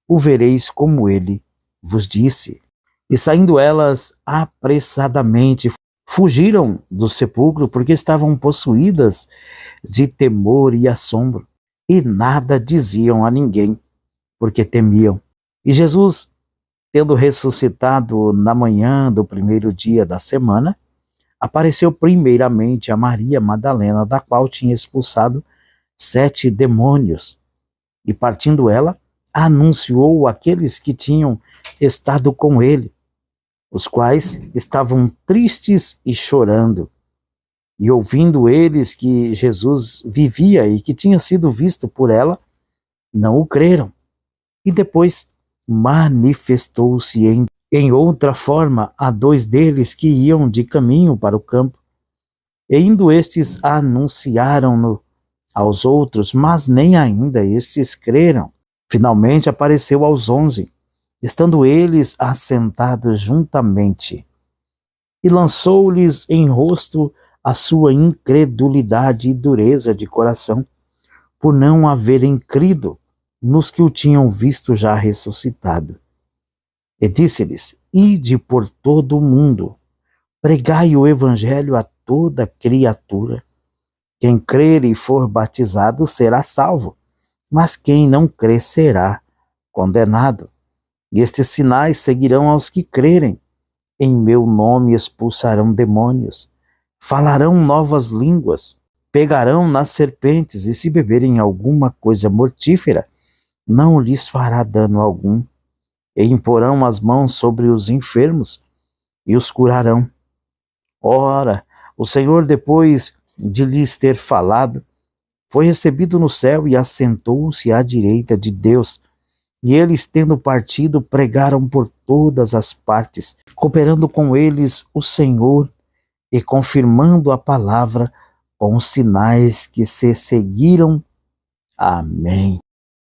o vereis como ele vos disse. E saindo elas apressadamente, fugiram do sepulcro, porque estavam possuídas de temor e assombro, e nada diziam a ninguém, porque temiam. E Jesus, tendo ressuscitado na manhã do primeiro dia da semana, apareceu primeiramente a Maria Madalena, da qual tinha expulsado 7 demônios. E partindo ela, anunciou àqueles que tinham estado com ele, os quais estavam tristes e chorando. E ouvindo eles que Jesus vivia e que tinha sido visto por ela, não o creram. E depois manifestou-se em outra forma a 2 deles que iam de caminho para o campo. E indo estes anunciaram-no aos outros, mas nem ainda estes creram. Finalmente apareceu aos 11, estando eles assentados juntamente, e lançou-lhes em rosto a sua incredulidade e dureza de coração, por não haverem crido nos que o tinham visto já ressuscitado. E disse-lhes: ide por todo o mundo, pregai o evangelho a toda criatura. Quem crer e for batizado será salvo, mas quem não crer será condenado. E estes sinais seguirão aos que crerem. Em meu nome expulsarão demônios, falarão novas línguas, pegarão nas serpentes, e se beberem alguma coisa mortífera, não lhes fará dano algum. E imporão as mãos sobre os enfermos, e os curarão. Ora, o Senhor, depois de lhes ter falado, foi recebido no céu e assentou-se à direita de Deus. E eles, tendo partido, pregaram por todas as partes, cooperando com eles o Senhor e confirmando a palavra com os sinais que se seguiram. Amém.